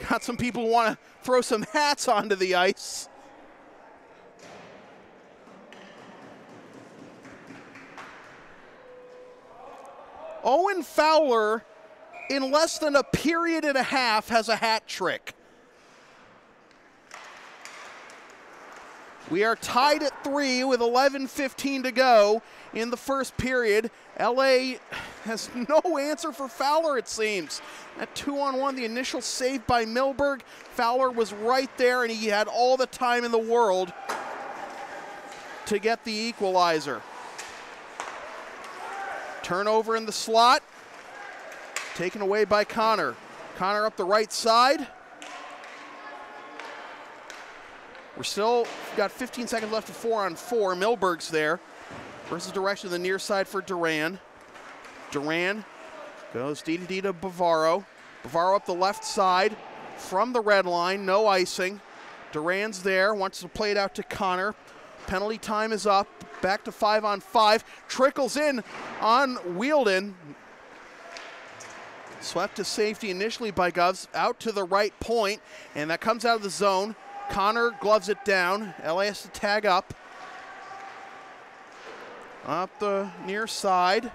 Got some people who want to throw some hats onto the ice. Owen Fowler, in less than a period and a half, has a hat trick. We are tied at 3 with 11:15 to go in the first period. LA has no answer for Fowler, it seems. At 2-on-1, the initial save by Milberg. Fowler was right there, and he had all the time in the world to get the equalizer. Turnover in the slot, taken away by Connor. Connor up the right side. We're still got 15 seconds left of 4-on-4. Milberg's there. Versus direction of the near side for Duran. Duran goes D to Bavaro. Bavaro up the left side from the red line, no icing. Duran's there, wants to play it out to Connor. Penalty time is up, back to 5-on-5. Trickles in on Wielden. Swept to safety initially by Govs, out to the right point, and that comes out of the zone. Connor gloves it down. LA has to tag up. Up the near side.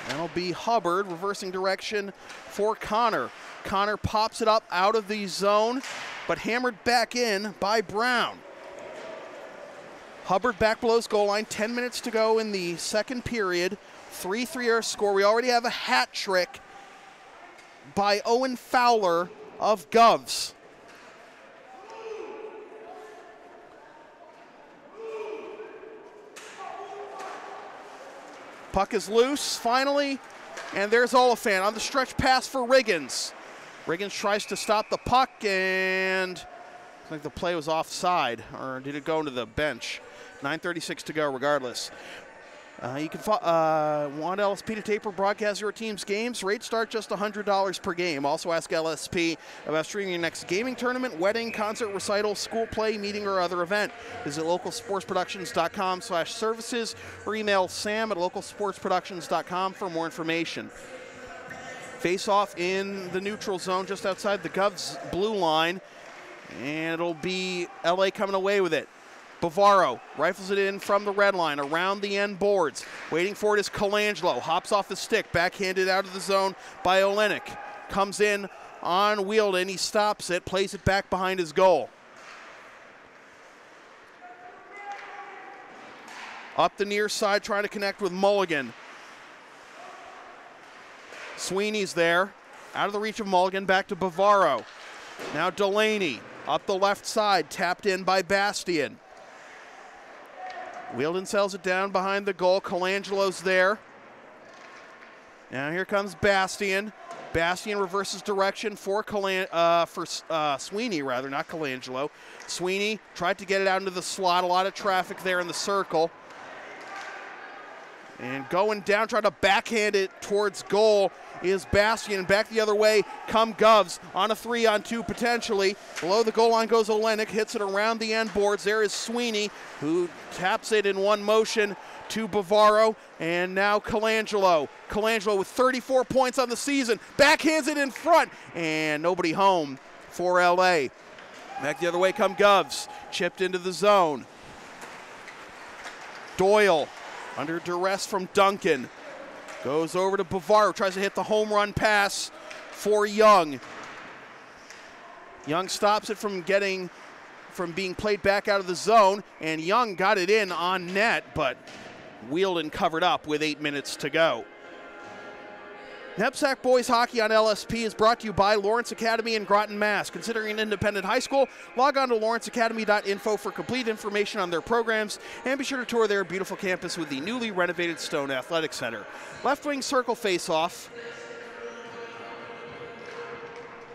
That'll be Hubbard reversing direction for Connor. Connor pops it up out of the zone, but hammered back in by Brown. Hubbard back below his goal line. 10 minutes to go in the second period. 3-3 our score. We already have a hat trick by Owen Fowler of Govs. Puck is loose, finally, and there's Oliphant on the stretch pass for Riggins. Riggins tries to stop the puck, and I think the play was offside, or did it go into the bench? 9:36 to go, regardless. You can want LSP to tape or broadcast your team's games. Rates start just $100 per game. Also ask LSP about streaming your next gaming tournament, wedding, concert, recital, school play, meeting, or other event. Visit localsportsproductions.com/services or email sam@localsportsproductions.com for more information. Face off in the neutral zone just outside the Govs blue line, and it'll be LA coming away with it. Bavaro rifles it in from the red line, around the end boards. Waiting for it is Colangelo. Hops off the stick, backhanded out of the zone by Olenek. Comes in on Wielden, he stops it, plays it back behind his goal. Up the near side, trying to connect with Mulligan. Sweeney's there. Out of the reach of Mulligan, back to Bavaro. Now Delaney, up the left side, tapped in by Bastian. Wheeldon sells it down behind the goal. Colangelo's there. Now here comes Bastian. Bastian reverses direction for Sweeney, rather, not Colangelo. Sweeney tried to get it out into the slot. A lot of traffic there in the circle. And going down, trying to backhand it towards goal is Bastian. Back the other way come Govs on a 3-on-2 potentially. Below the goal line goes Olenek, hits it around the end boards. There is Sweeney, who taps it in one motion to Bavaro, and now Colangelo. Colangelo with 34 points on the season, backhands it in front, and nobody home for LA. Back the other way come Govs, chipped into the zone. Doyle, under duress from Duncan, goes over to Bavaro, tries to hit the home run pass for Young. Young stops it from being played back out of the zone, and Young got it in on net, but Wheeldon covered up with 8 minutes to go. NEPSAC Boys Hockey on LSP is brought to you by Lawrence Academy in Groton, Mass. Considering an independent high school, log on to lawrenceacademy.info for complete information on their programs, and be sure to tour their beautiful campus with the newly renovated Stone Athletic Center. Left wing circle face-off.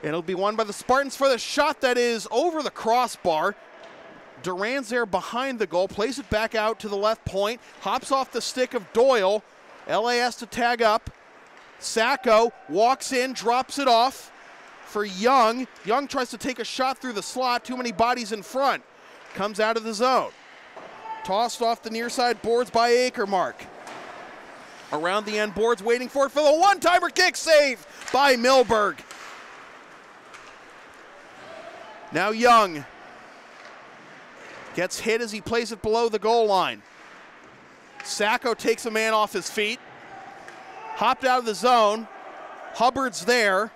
It'll be won by the Spartans for the shot that is over the crossbar. Duran's there behind the goal, plays it back out to the left point, hops off the stick of Doyle. LA has to tag up. Sacco walks in, drops it off for Young. Young tries to take a shot through the slot, too many bodies in front. Comes out of the zone. Tossed off the near side boards by Akermark. Around the end boards, waiting for it for the one-timer kick, save by Milberg. Now Young gets hit as he plays it below the goal line. Sacco takes a man off his feet. Hopped out of the zone. Hubbard's there.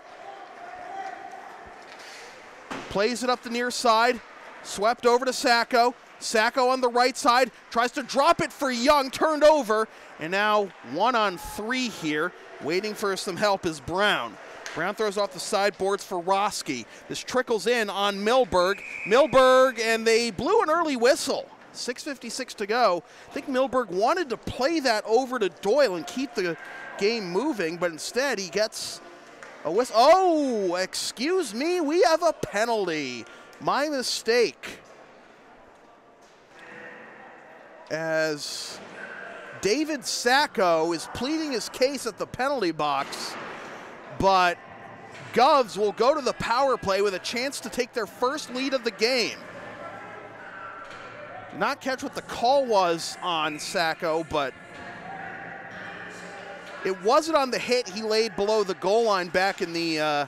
Plays it up the near side. Swept over to Sacco. Sacco on the right side. Tries to drop it for Young. Turned over. And now 1-on-3 here. Waiting for some help is Brown. Brown throws off the sideboards for Roski. This trickles in on Milberg. Milberg, and they blew an early whistle. 6:56 to go. I think Milberg wanted to play that over to Doyle and keep the game moving, but instead he gets a whistle. Oh, excuse me, we have a penalty. My mistake. As David Sacco is pleading his case at the penalty box, but Govs will go to the power play with a chance to take their first lead of the game. Did not catch what the call was on Sacco, but it wasn't on the hit he laid below the goal line back in the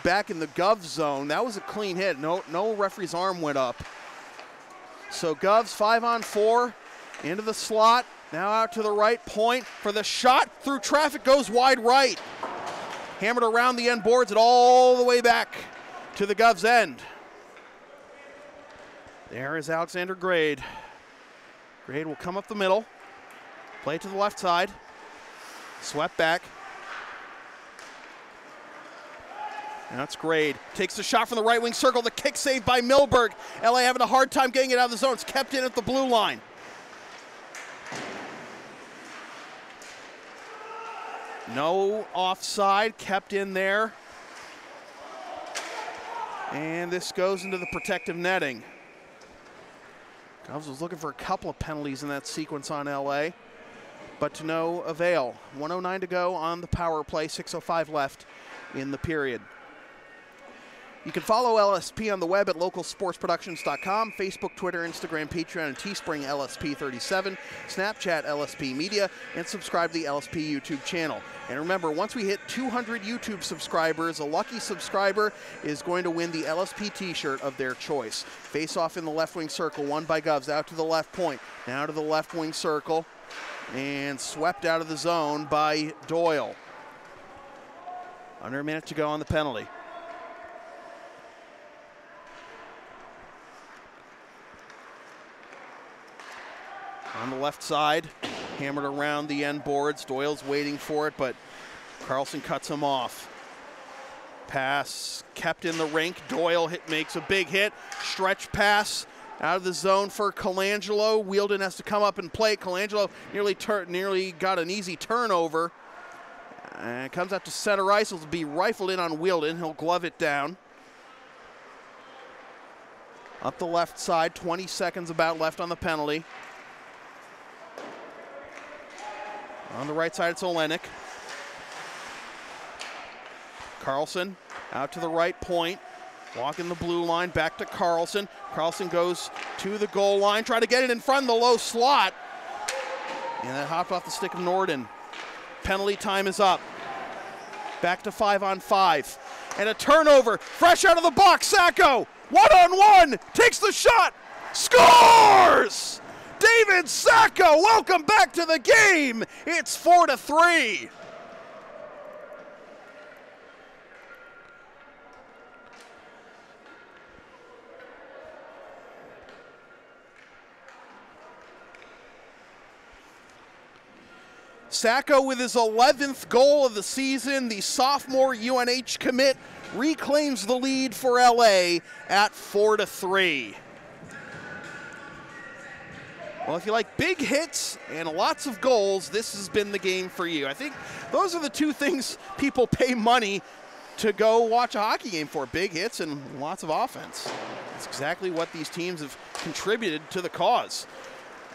Govs zone. That was a clean hit. No referee's arm went up. So Govs 5-on-4 into the slot. Now out to the right point for the shot through traffic, goes wide right. Hammered around the end boards and all the way back to the Govs end. There is Alexander Grade. Grade will come up the middle. Play to the left side. Swept back. Now it's Grade. Takes the shot from the right wing circle. The kick saved by Milberg. LA having a hard time getting it out of the zone. It's kept in at the blue line. No offside. Kept in there. And this goes into the protective netting. Govs was looking for a couple of penalties in that sequence on LA, but to no avail. 1:09 to go on the power play, 6:05 left in the period. You can follow LSP on the web at localsportsproductions.com, Facebook, Twitter, Instagram, Patreon, and Teespring LSP37, Snapchat LSP Media, and subscribe to the LSP YouTube channel. And remember, once we hit 200 YouTube subscribers, a lucky subscriber is going to win the LSP t-shirt of their choice. Face off in the left wing circle, won by Govs, out to the left point, now to the left wing circle, and swept out of the zone by Doyle. Under a minute to go on the penalty. On the left side, hammered around the end boards. Doyle's waiting for it, but Carlson cuts him off. Pass kept in the rink. Doyle makes a big hit. Stretch pass out of the zone for Colangelo. Wheeldon has to come up and play. Colangelo nearly got an easy turnover. And comes out to center ice. It'll be rifled in on Wheeldon. He'll glove it down. Up the left side, 20 seconds about left on the penalty. On the right side, it's Olenek. Carlson out to the right point. Walking the blue line, back to Carlson. Carlson goes to the goal line, try to get it in front of the low slot. And that hopped off the stick of Norden. Penalty time is up. Back to 5-on-5. And a turnover, fresh out of the box, Sacco. One-on-one, takes the shot, scores! David Sacco, welcome back to the game. It's 4-3. Sacco with his 11th goal of the season, the sophomore UNH commit reclaims the lead for LA at 4-3. Well, if you like big hits and lots of goals, this has been the game for you. I think those are the two things people pay money to go watch a hockey game for, big hits and lots of offense. That's exactly what these teams have contributed to the cause.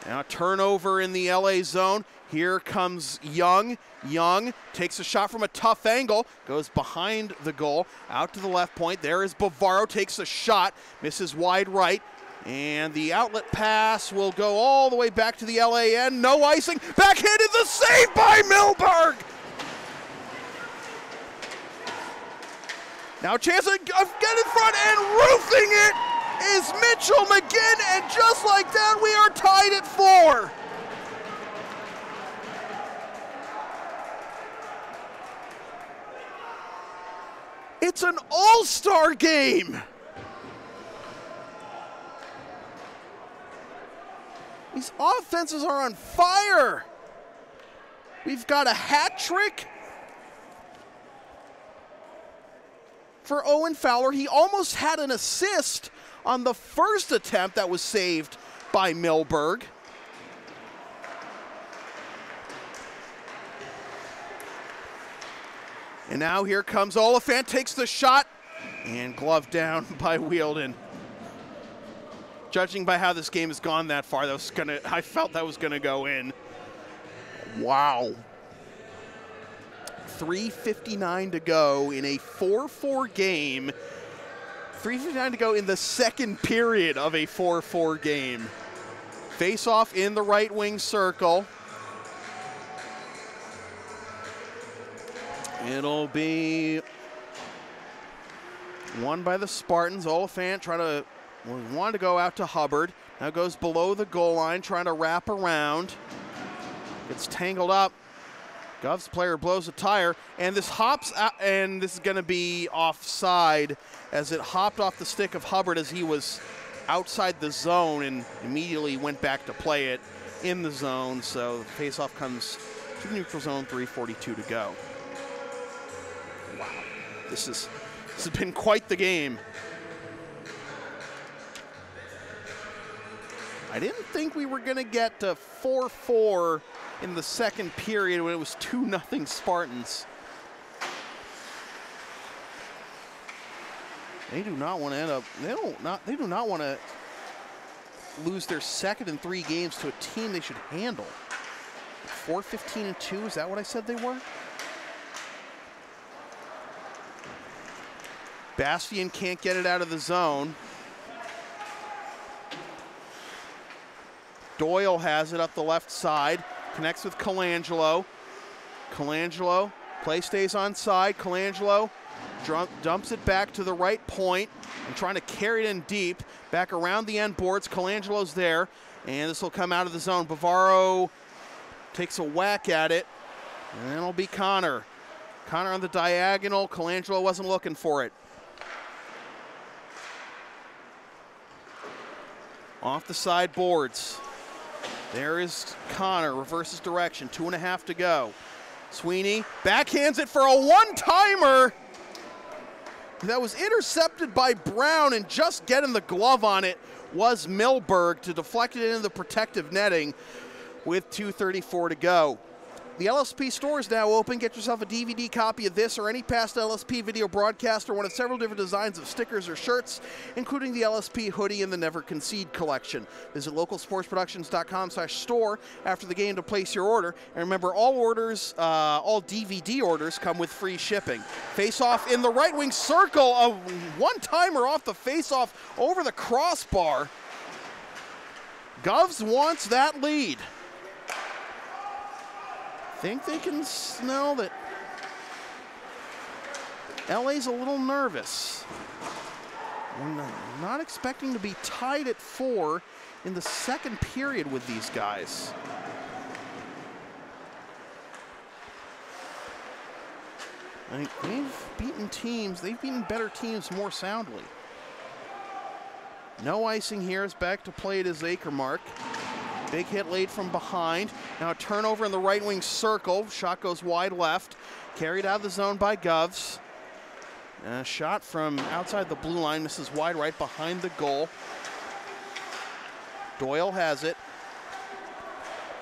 Now a turnover in the LA zone. Here comes Young. Young takes a shot from a tough angle, goes behind the goal, out to the left point. There is Bavaro, takes a shot, misses wide right. And the outlet pass will go all the way back to the LA end. No icing. Backhanded, the save by Milberg. Now a chance to get in front, and roofing it is Mitchell McGinn. And just like that, we are tied at 4. It's an all-star game. These offenses are on fire. We've got a hat trick for Owen Fowler. He almost had an assist on the first attempt that was saved by Milberg. And now here comes Oliphant, takes the shot, and gloved down by Wheeldon. Judging by how this game has gone that far, I felt that was gonna go in. Wow. 3:59 to go in a 4-4 game. 3:59 to go in the second period of a 4-4 game. Face-off in the right wing circle. It'll be won by the Spartans. Oliphant wanted to go out to Hubbard. Now goes below the goal line, trying to wrap around. Gets tangled up. Gov's player blows a tire, and this hops out, and this is going to be offside as it hopped off the stick of Hubbard as he was outside the zone and immediately went back to play it in the zone. So the faceoff comes to the neutral zone, 3:42 to go. Wow, this has been quite the game. I didn't think we were going to get to 4-4 in the second period when it was 2-0 Spartans. They do not want to end up. They do not want to lose their second in 3 games to a team they should handle. 4-15-2. Is that what I said they were? Bastian can't get it out of the zone. Doyle has it up the left side, connects with Colangelo. Colangelo, play stays on side. Colangelo dumps it back to the right point and trying to carry it in deep, back around the end boards. Colangelo's there, and this will come out of the zone. Bavaro takes a whack at it, and it'll be Connor. Connor on the diagonal. Colangelo wasn't looking for it. Off the side boards. There is Connor, reverses direction, 2.5 to go. Sweeney backhands it for a one-timer. That was intercepted by Brown, and just getting the glove on it was Milberg to deflect it into the protective netting with 2:34 to go. The LSP store is now open. Get yourself a DVD copy of this or any past LSP video broadcast or one of several different designs of stickers or shirts, including the LSP hoodie and the Never Concede collection. Visit localsportsproductions.com/store after the game to place your order. And remember, all orders, all DVD orders come with free shipping. Face-off in the right wing circle. A one-timer off the face-off over the crossbar. Govs wants that lead. Think they can smell that LA's a little nervous. We're not expecting to be tied at 4 in the second period with these guys. I mean, they've beaten better teams more soundly. No icing here, as back to play it is Akermark. Big hit late from behind. Now a turnover in the right wing circle. Shot goes wide left. Carried out of the zone by Govs. A shot from outside the blue line. Misses wide right behind the goal. Doyle has it.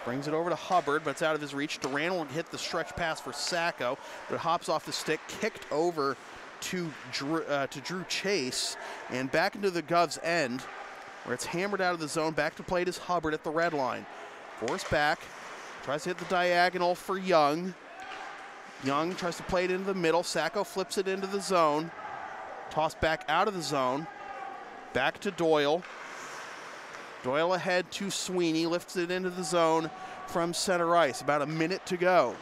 Brings it over to Hubbard, but it's out of his reach. Duran will hit the stretch pass for Sacco, but it hops off the stick. Kicked over to Drew Chase. And back into the Govs end, where it's hammered out of the zone. Back to play it is Hubbard at the red line. Forced back, tries to hit the diagonal for Young. Young tries to play it into the middle. Sacco flips it into the zone. Tossed back out of the zone. Back to Doyle. Doyle ahead to Sweeney, lifts it into the zone from center ice. About a minute to go.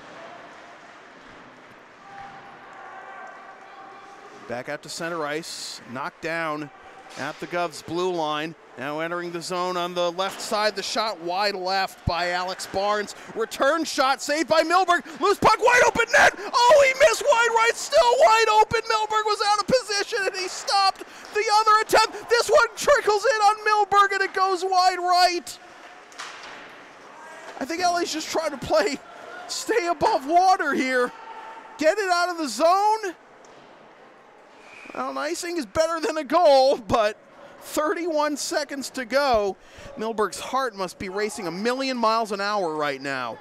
Back out to center ice, knocked down at the Govs blue line. Now entering the zone on the left side. The shot wide left by Alex Barnes. Return shot saved by Milberg. Loose puck, wide open net. Oh, he missed wide right, still wide open. Milberg was out of position and he stopped the other attempt. This one trickles in on Milberg and it goes wide right. I think LA's just trying to stay above water here. Get it out of the zone. Well, an icing is better than a goal, but 31 seconds to go. Milberg's heart must be racing a million miles an hour right now.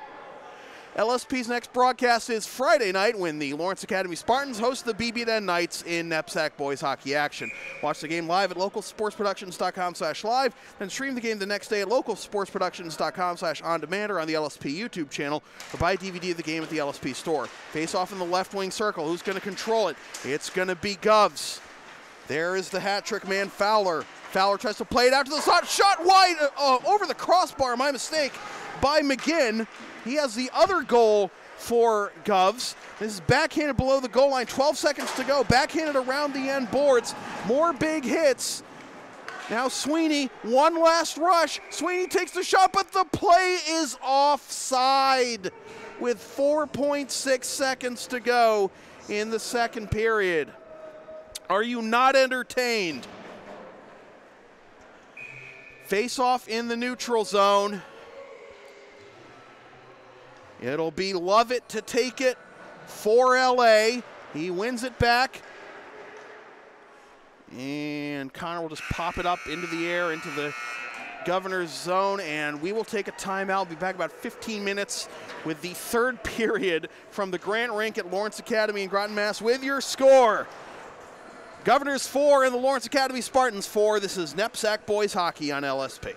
LSP's next broadcast is Friday night when the Lawrence Academy Spartans host the BB&N Knights in NEPSAC boys hockey action. Watch the game live at localsportsproductions.com/live, then stream the game the next day at localsportsproductions.com/on-demand or on the LSP YouTube channel, or buy a DVD of the game at the LSP store. Face off in the left wing circle. Who's going to control it? It's going to be Govs. There is the hat trick man, Fowler. Fowler tries to play it out to the slot. Shot wide over the crossbar, my mistake, by McGinn. He has the other goal for Govs. This is backhanded below the goal line. 12 seconds to go. Backhanded around the end boards. More big hits. Now Sweeney, one last rush. Sweeney takes the shot, but the play is offside with 4.6 seconds to go in the second period. Are you not entertained? Face off in the neutral zone. It'll be Lovett to take it for LA. He wins it back. And Connor will just pop it up into the air, into the Governor's zone, and we will take a timeout. We'll be back about 15 minutes with the third period from the Grant Rink at Lawrence Academy in Groton, Mass. With your score, Governors 4 and the Lawrence Academy Spartans 4. This is NEPSAC boys hockey on LSP.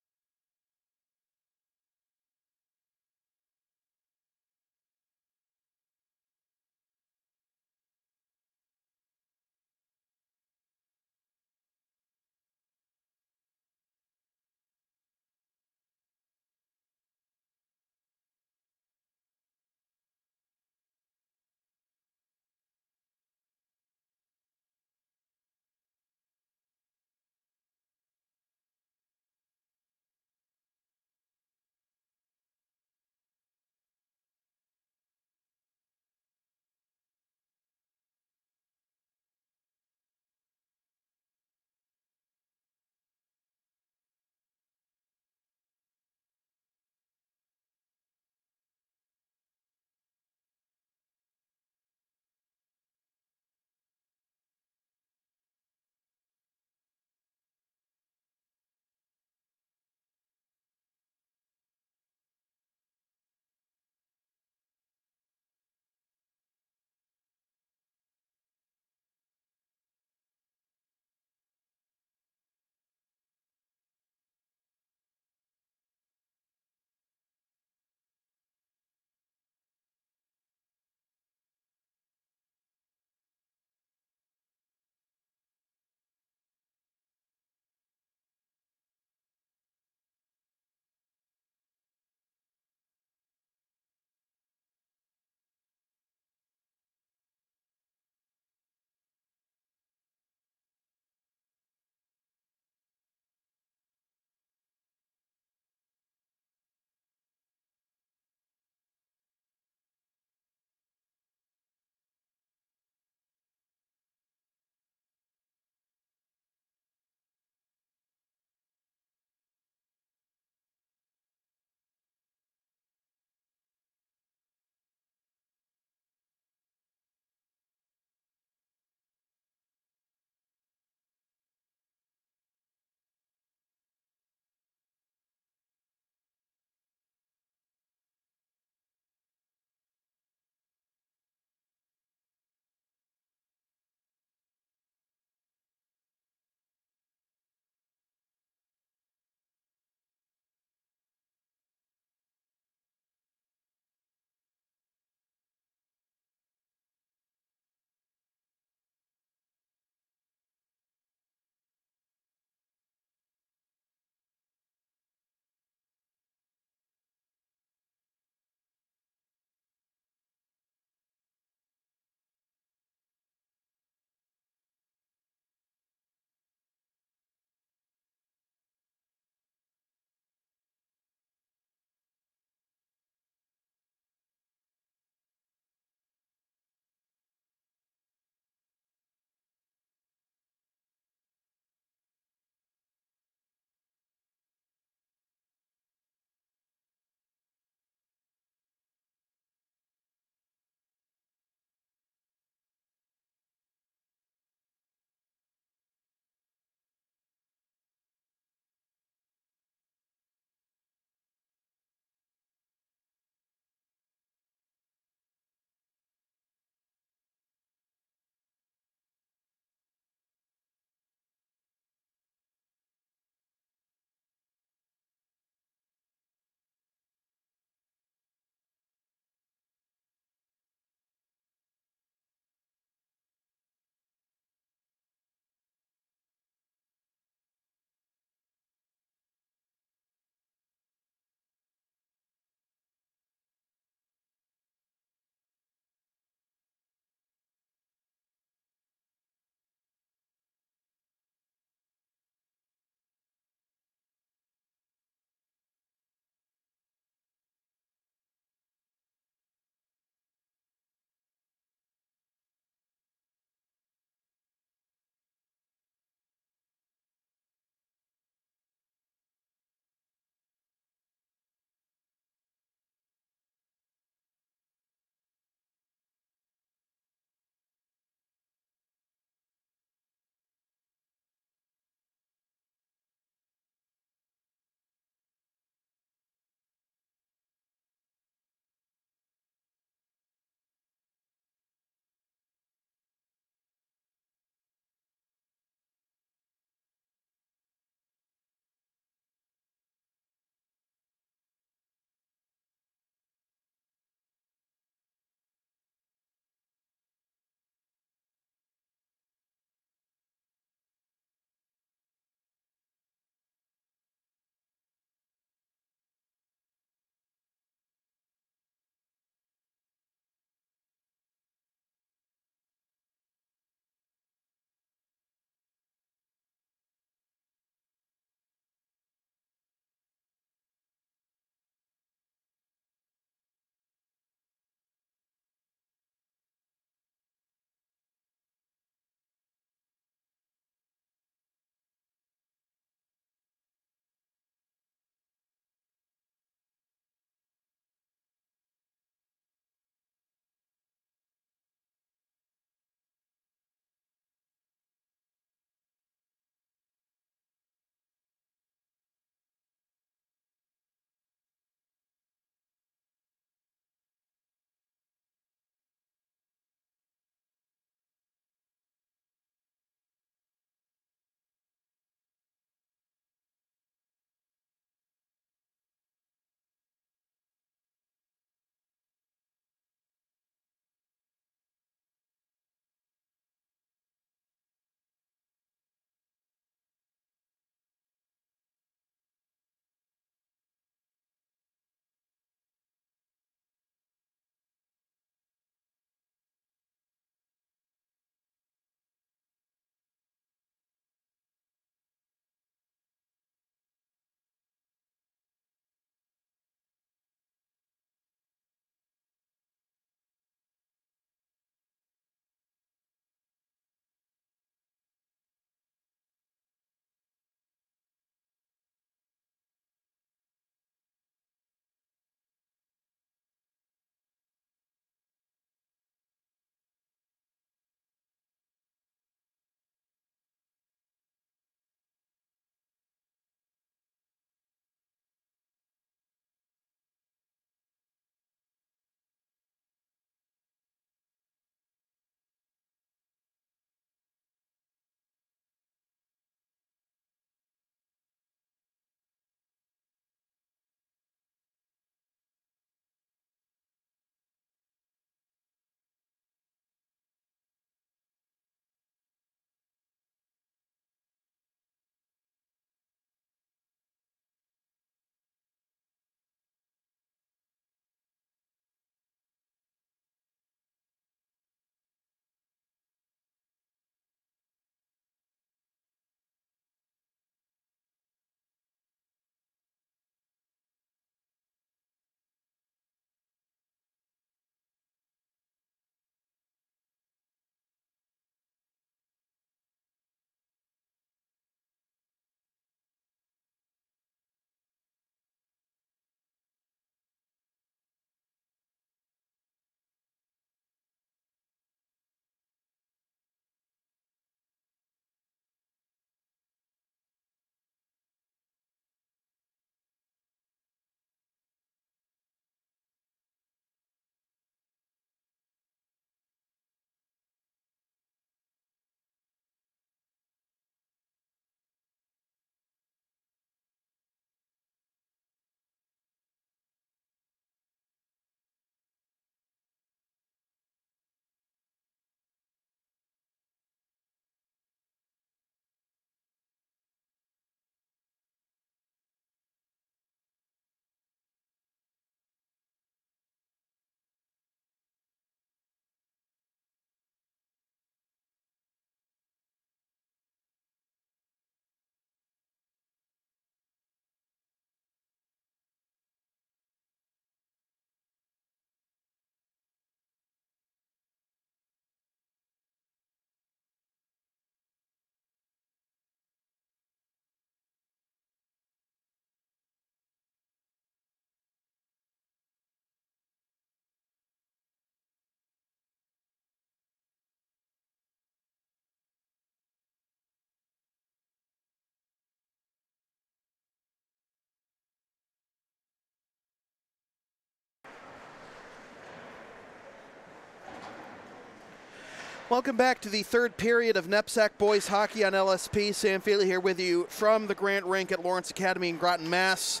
Welcome back to the third period of NEPSAC boys hockey on LSP. Sam Feely here with you from the Grant Rink at Lawrence Academy in Groton, Mass.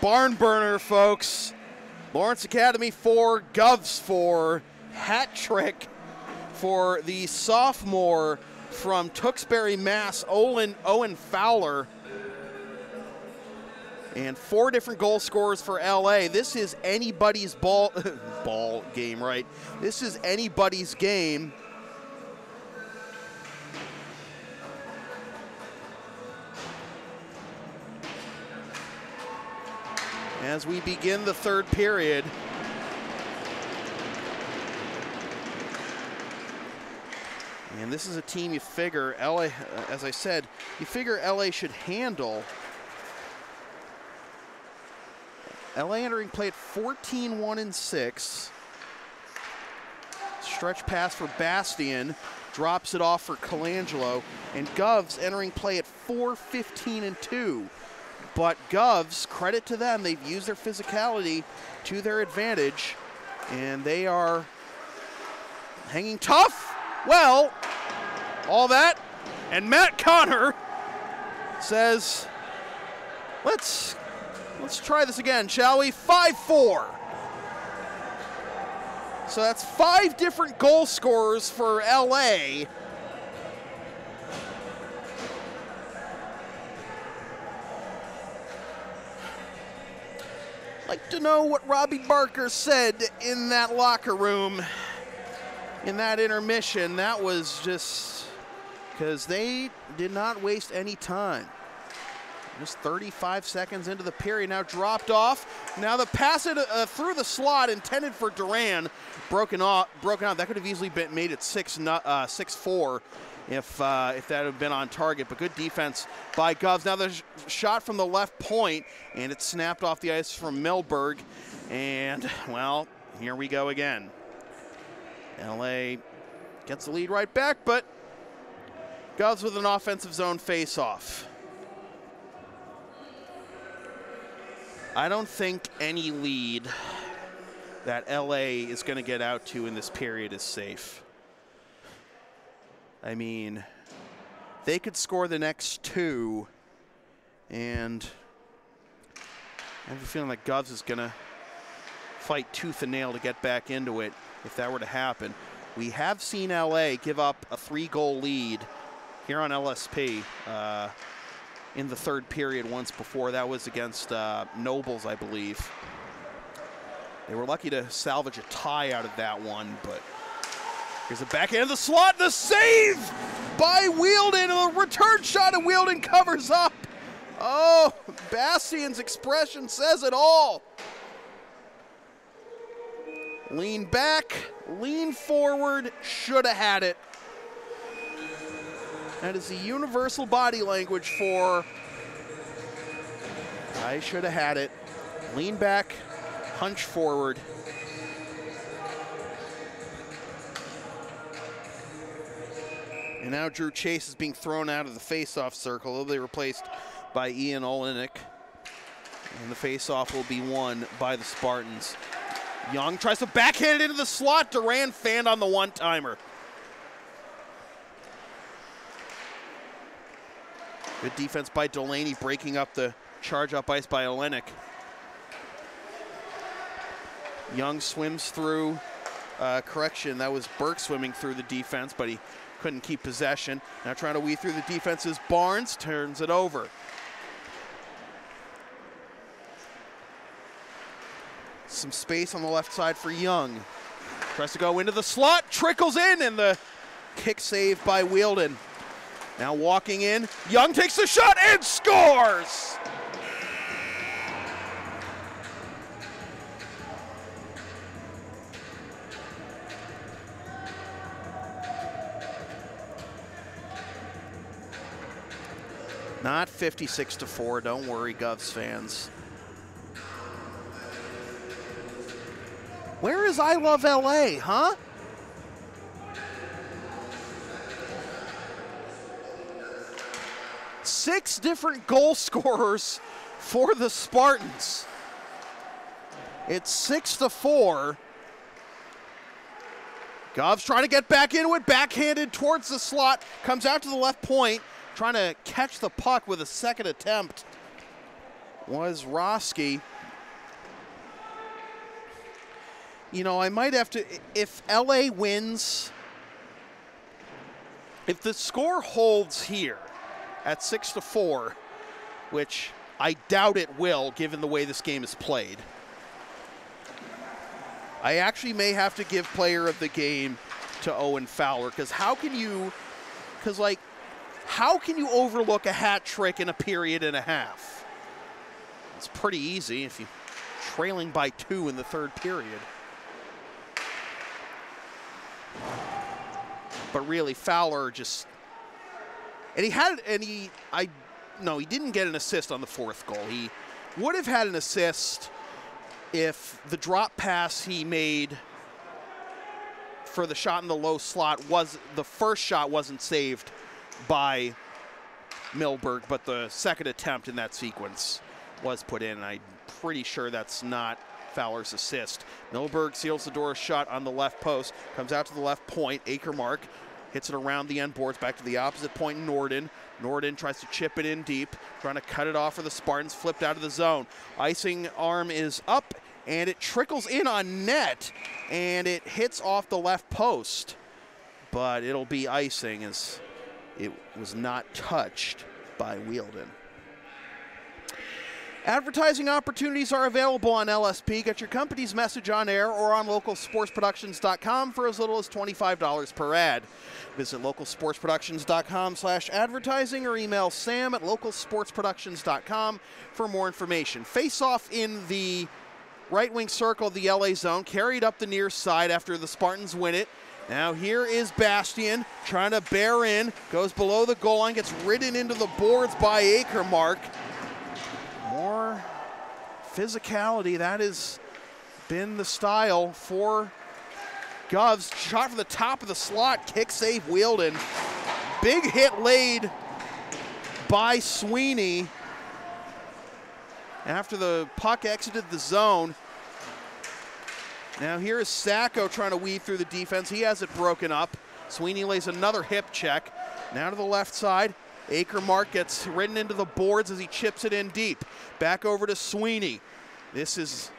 Barn burner, folks. Lawrence Academy 4, Govs 4. Hat trick for the sophomore from Tewksbury, Mass, Owen Fowler. And 4 different goal scorers for LA. This is anybody's ball game, right? This is anybody's game. As we begin the third period. And this is a team you figure LA, as I said, you figure LA should handle. LA entering play at 14-1-6. Stretch pass for Bastian. Drops it off for Colangelo. And Govs entering play at 4-15-2. But Govs, credit to them, they've used their physicality to their advantage. And they are hanging tough. Well, all that. And Matt Connor says, let's try this again, shall we? 5-4. So that's 5 different goal scorers for LA. I'd like to know what Robbie Barker said in that locker room in that intermission. That was just because they did not waste any time. Just 35 seconds into the period, now dropped off. Now the pass through the slot intended for Duran, broken out. That could have easily been made it 6-4 if that had been on target. But good defense by Govs. Now the shot from the left point, and it snapped off the ice from Milberg. And well, here we go again. LA gets the lead right back, but Govs with an offensive zone face-off. I don't think any lead that LA is going to get out to in this period is safe. I mean, they could score the next 2, and I have a feeling that Govs is going to fight tooth and nail to get back into it if that were to happen. We have seen LA give up a 3-goal lead here on LSP in the third period once before. That was against Nobles, I believe. They were lucky to salvage a tie out of that one, but here's a backhand of the slot, the save by Wielden, a return shot, and Wielden covers up. Oh, Bastian's expression says it all. Lean back, lean forward, should have had it. That is the universal body language for I should have had it. Lean back, hunch forward. And now Drew Chase is being thrown out of the face-off circle. He'll be replaced by Ian Olenek. And the face-off will be won by the Spartans. Young tries to backhand it into the slot. Duran fanned on the one-timer. Good defense by Delaney, breaking up the charge up ice by Olenek. Young swims through, correction, that was Burke swimming through the defense, but he couldn't keep possession. Now trying to weave through the defense is Barnes, turns it over. Some space on the left side for Young. Tries to go into the slot, trickles in, and the kick saved by Wielden. Now walking in, Young takes the shot and scores! Not 56-4, don't worry, Govs fans. Where is I Love LA, huh? Six different goal scorers for the Spartans. It's 6-4. Gov's trying to get back into it, backhanded towards the slot, comes out to the left point, trying to catch the puck with a second attempt was Roski. You know, I might have to, if LA wins, if the score holds here at 6-4, which I doubt it will given the way this game is played, I actually may have to give player of the game to Owen Fowler, because how can you overlook a hat trick in a period and a half? It's pretty easy if you're trailing by 2 in the third period. But really, Fowler just, and he didn't get an assist on the fourth goal. He would have had an assist if the drop pass he made for the shot in the low slot was, the first shot wasn't saved by Milberg, but the second attempt in that sequence was put in. I'm pretty sure that's not Fowler's assist. Milberg seals the door shut on the left post, comes out to the left point. Akermark hits it around the end boards, back to the opposite point. Norden tries to chip it in deep, trying to cut it off for the Spartans, flipped out of the zone. Icing arm is up, and it trickles in on net, and it hits off the left post. But it'll be icing as it was not touched by Wielden. Advertising opportunities are available on LSP. Get your company's message on air or on localsportsproductions.com for as little as $25 per ad. Visit localsportsproductions.com/advertising or email sam@localsportsproductions.com for more information. Face off in the right wing circle of the LA zone, carried up the near side after the Spartans win it. Now here is Bastian trying to bear in, goes below the goal line, gets ridden into the boards by Akermark. More physicality, that has been the style for Govs. Shot for the top of the slot, kick save Wielden. Big hit laid by Sweeney after the puck exited the zone. Now here is Sacco trying to weave through the defense. He has it broken up. Sweeney lays another hip check. Now to the left side. Akermark gets ridden into the boards as he chips it in deep. Back over to Sweeney. This is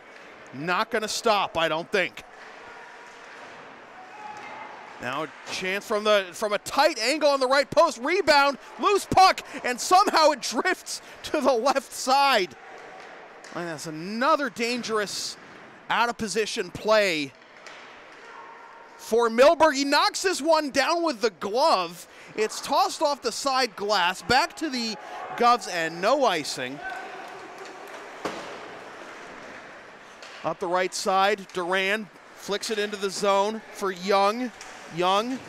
not going to stop, I don't think. Now a chance from a tight angle on the right post. Rebound, loose puck, and somehow it drifts to the left side. And that's another dangerous out-of-position play for Milberg. He knocks this one down with the glove. It's tossed off the side glass, back to the Govs, and no icing. Up the right side, Duran flicks it into the zone for Young. Young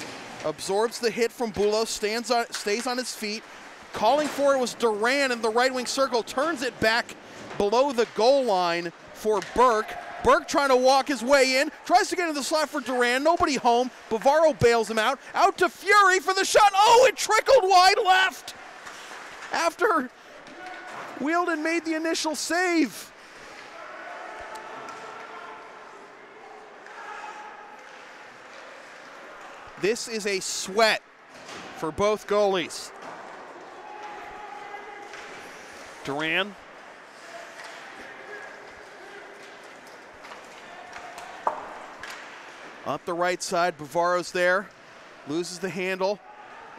absorbs the hit from Bulos, stays on his feet. Calling for it was Duran in the right wing circle, turns it back below the goal line for Burke. Burke trying to walk his way in, tries to get into the slot for Duran, nobody home. Bavaro bails him out to Fury for the shot. Oh, it trickled wide left after Wielden made the initial save. This is a sweat for both goalies. Duran. Up the right side, Bavaro's there, loses the handle,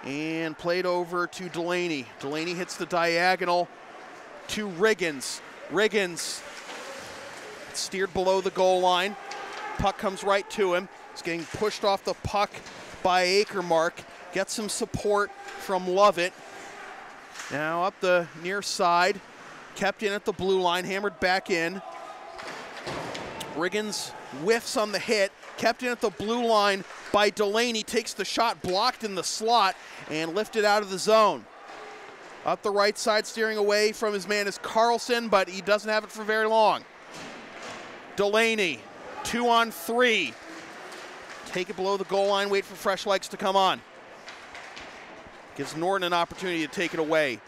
and played over to Delaney. Delaney hits the diagonal to Riggins. Riggins steered below the goal line. Puck comes right to him. He's getting pushed off the puck by Akermark. Gets some support from Lovett. Now up the near side, kept in at the blue line, hammered back in. Riggins whiffs on the hit. Kept in at the blue line by Delaney, takes the shot, blocked in the slot, and lifted out of the zone. Up the right side, steering away from his man is Carlson, but he doesn't have it for very long. Delaney, 2-on-3. Take it below the goal line, wait for fresh legs to come on. Gives Norton an opportunity to take it away.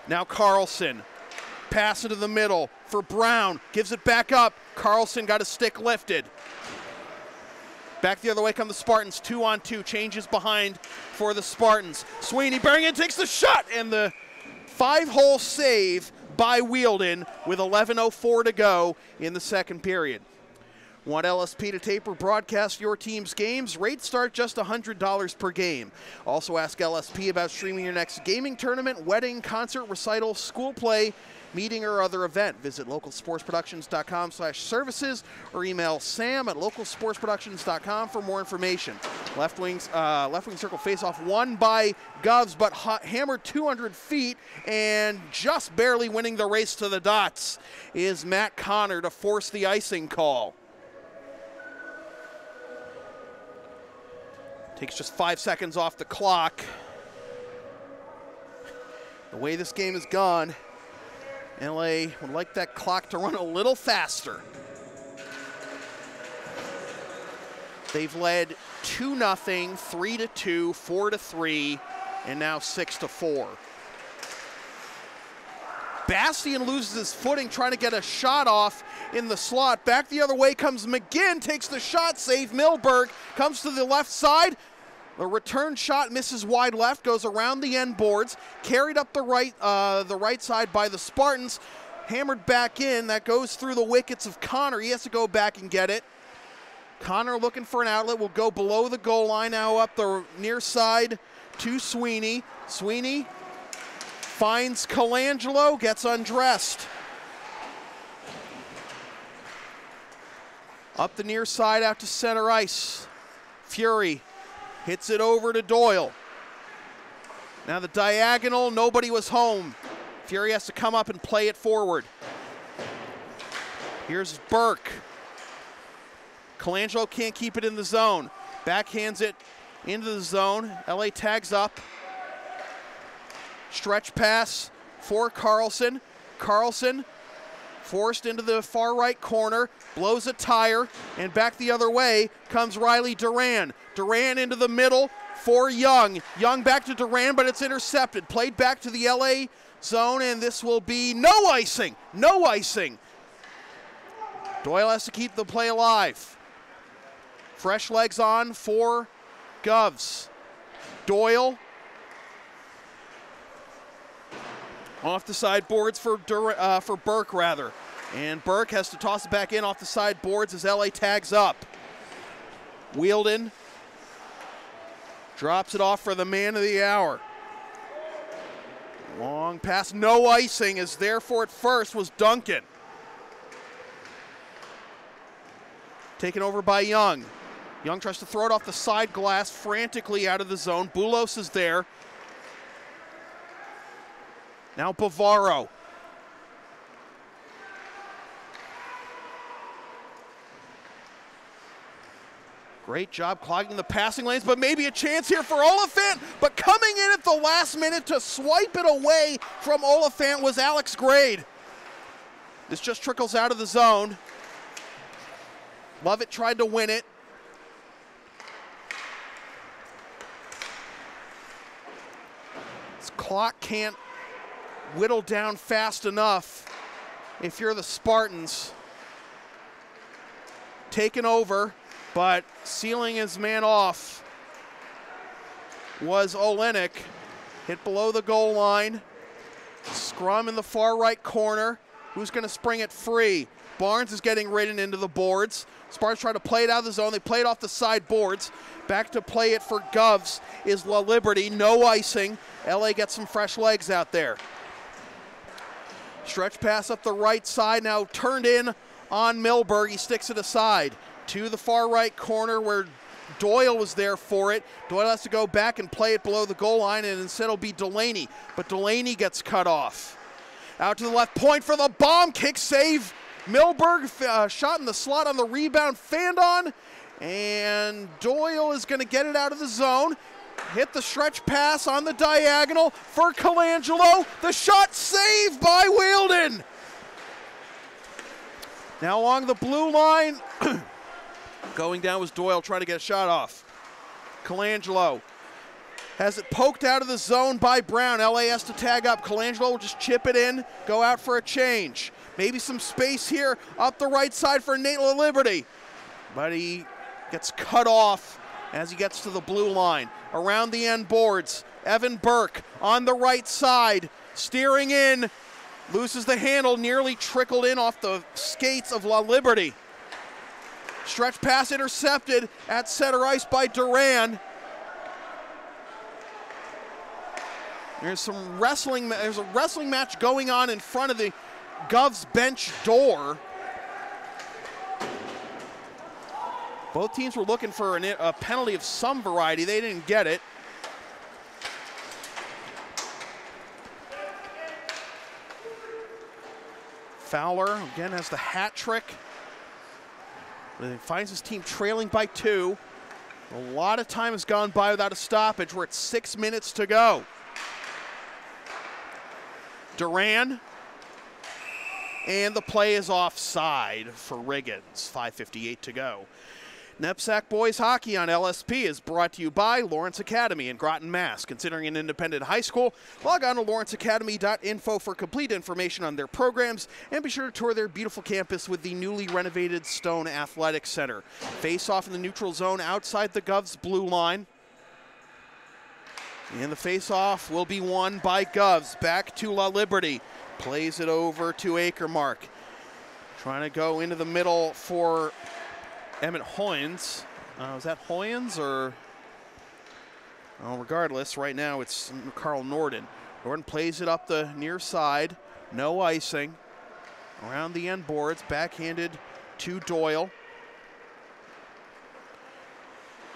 Now Carlson. Pass into the middle for Brown. Gives it back up. Carlson got his stick lifted. Back the other way come the Spartans, 2-on-2, changes behind for the Spartans. Sweeney bearing in, takes the shot, and the 5-hole save by Wielden with 11:04 to go in the second period. Want LSP to tape or broadcast your team's games? Rates start just $100 per game. Also ask LSP about streaming your next gaming tournament, wedding, concert, recital, school play, meeting, or other event. Visit localsportsproductions.com/services or email sam@localsportsproductions.com for more information. Left wing circle face-off won by Govs, but hammered 200 feet and just barely winning the race to the dots is Matt Connor to force the icing call. Takes just 5 seconds off the clock. The way this game has gone, LA would like that clock to run a little faster. They've led 2-0, 3-2, 4-3, and now 6-4. Bastian loses his footing trying to get a shot off in the slot. Back the other way comes McGinn, takes the shot, save Milberg, comes to the left side. The return shot misses wide left, goes around the end boards, carried up the right side by the Spartans, hammered back in. That goes through the wickets of Connor. He has to go back and get it. Connor looking for an outlet, will go below the goal line, now up the near side to Sweeney. Sweeney finds Colangelo, gets undressed. Up the near side out to center ice. Fury hits it over to Doyle. Now the diagonal, nobody was home. Fury has to come up and play it forward. Here's Burke. Colangelo can't keep it in the zone. Backhands it into the zone. LA tags up. Stretch pass for Carlson. Carlson forced into the far right corner, blows a tire, and back the other way comes Riley Duran. Duran into the middle for Young. Young back to Duran, but it's intercepted. Played back to the LA zone, and this will be no icing. No icing. Doyle has to keep the play alive. Fresh legs on for Govs. Doyle off the sideboards for Burke, rather. And Burke has to toss it back in off the sideboards as LA tags up. Wielden drops it off for the man of the hour. Long pass, no icing, as there for it first was Duncan. Taken over by Young. Young tries to throw it off the side glass, frantically out of the zone. Boulos is there. Now Bavaro. Great job clogging the passing lanes, but maybe a chance here for Oliphant. But coming in at the last minute to swipe it away from Oliphant was Alex Grade. This just trickles out of the zone. Lovett tried to win it. This clock can't whittle down fast enough if you're the Spartans. Taken over, but sealing his man off was Olenek. Hit below the goal line. Scrum in the far right corner. Who's going to spring it free? Barnes is getting ridden into the boards. Spartans try to play it out of the zone. They play it off the side boards. Back to play it for Govs is La Liberty. No icing. LA gets some fresh legs out there. Stretch pass up the right side, now turned in on Milberg. He sticks it aside to the far right corner where Doyle was there for it. Doyle has to go back and play it below the goal line, and instead it'll be Delaney. But Delaney gets cut off. Out to the left point for the bomb kick save. Milberg shot in the slot on the rebound, Fandon, and Doyle is going to get it out of the zone. Hit the stretch pass on the diagonal for Colangelo. The shot saved by Wielden. Now along the blue line, going down was Doyle trying to get a shot off. Colangelo has it poked out of the zone by Brown. LA has to tag up. Colangelo will just chip it in, go out for a change. Maybe some space here up the right side for Nate LaLiberty. But he gets cut off as he gets to the blue line. Around the end boards, Evan Burke on the right side, steering in, loses the handle, nearly trickled in off the skates of La Liberty. Stretch pass intercepted at center ice by Duran. There's a wrestling match going on in front of the Govs bench door. Both teams were looking for a penalty of some variety. They didn't get it. Fowler again has the hat trick. He finds his team trailing by 2. A lot of time has gone by without a stoppage. We're at 6 minutes to go. Duran, and the play is offside for Riggins. 5:58 to go. NEPSAC Boys Hockey on LSP is brought to you by Lawrence Academy in Groton, Mass. Considering an independent high school, log on to lawrenceacademy.info for complete information on their programs, and be sure to tour their beautiful campus with the newly renovated Stone Athletic Center. Face off in the neutral zone outside the Govs blue line. And the face-off will be won by Govs. Back to La Liberty. Plays it over to Akermark. Trying to go into the middle for Emmett Hoyens. Was that Hoyens or? Well, regardless, right now it's Carl Norden. Norden plays it up the near side. No icing. Around the end boards. Backhanded to Doyle.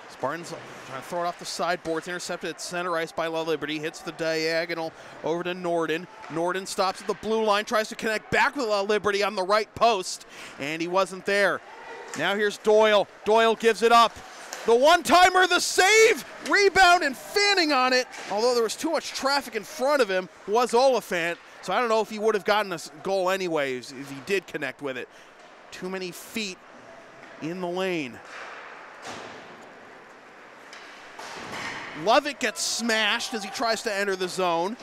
Spartans trying to throw it off the sideboards, intercepted at center ice by La Liberty, hits the diagonal over to Norden. Norden stops at the blue line, tries to connect back with La Liberty on the right post, and he wasn't there. Now here's Doyle. Doyle gives it up. The one-timer, the save, rebound, and fanning on it. Although there was too much traffic in front of him, was Oliphant. So I don't know if he would have gotten a goal anyways if he did connect with it. Too many feet in the lane. Lovett gets smashed as he tries to enter the zone.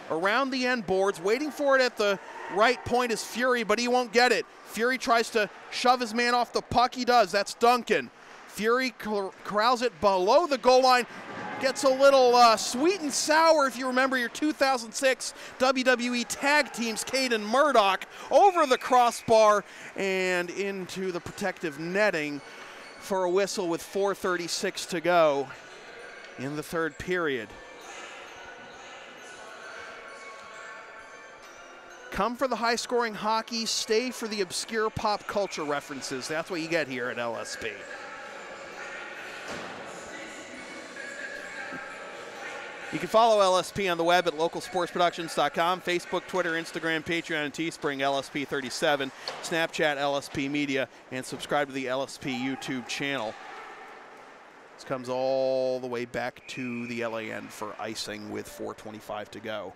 Around the end boards, waiting for it at the right point is Fury, but he won't get it. Fury tries to shove his man off the puck. He does. That's Duncan. Fury corrals it below the goal line. Gets a little sweet and sour, if you remember your 2006 WWE Tag Teams, Caden Murdoch, over the crossbar and into the protective netting for a whistle with 4:36 to go in the third period. Come for the high-scoring hockey, stay for the obscure pop culture references. That's what you get here at LSP. You can follow LSP on the web at localsportsproductions.com, Facebook, Twitter, Instagram, Patreon, and Teespring, LSP37, Snapchat, LSP Media, and subscribe to the LSP YouTube channel. This comes all the way back to the LAN for icing with 4:25 to go.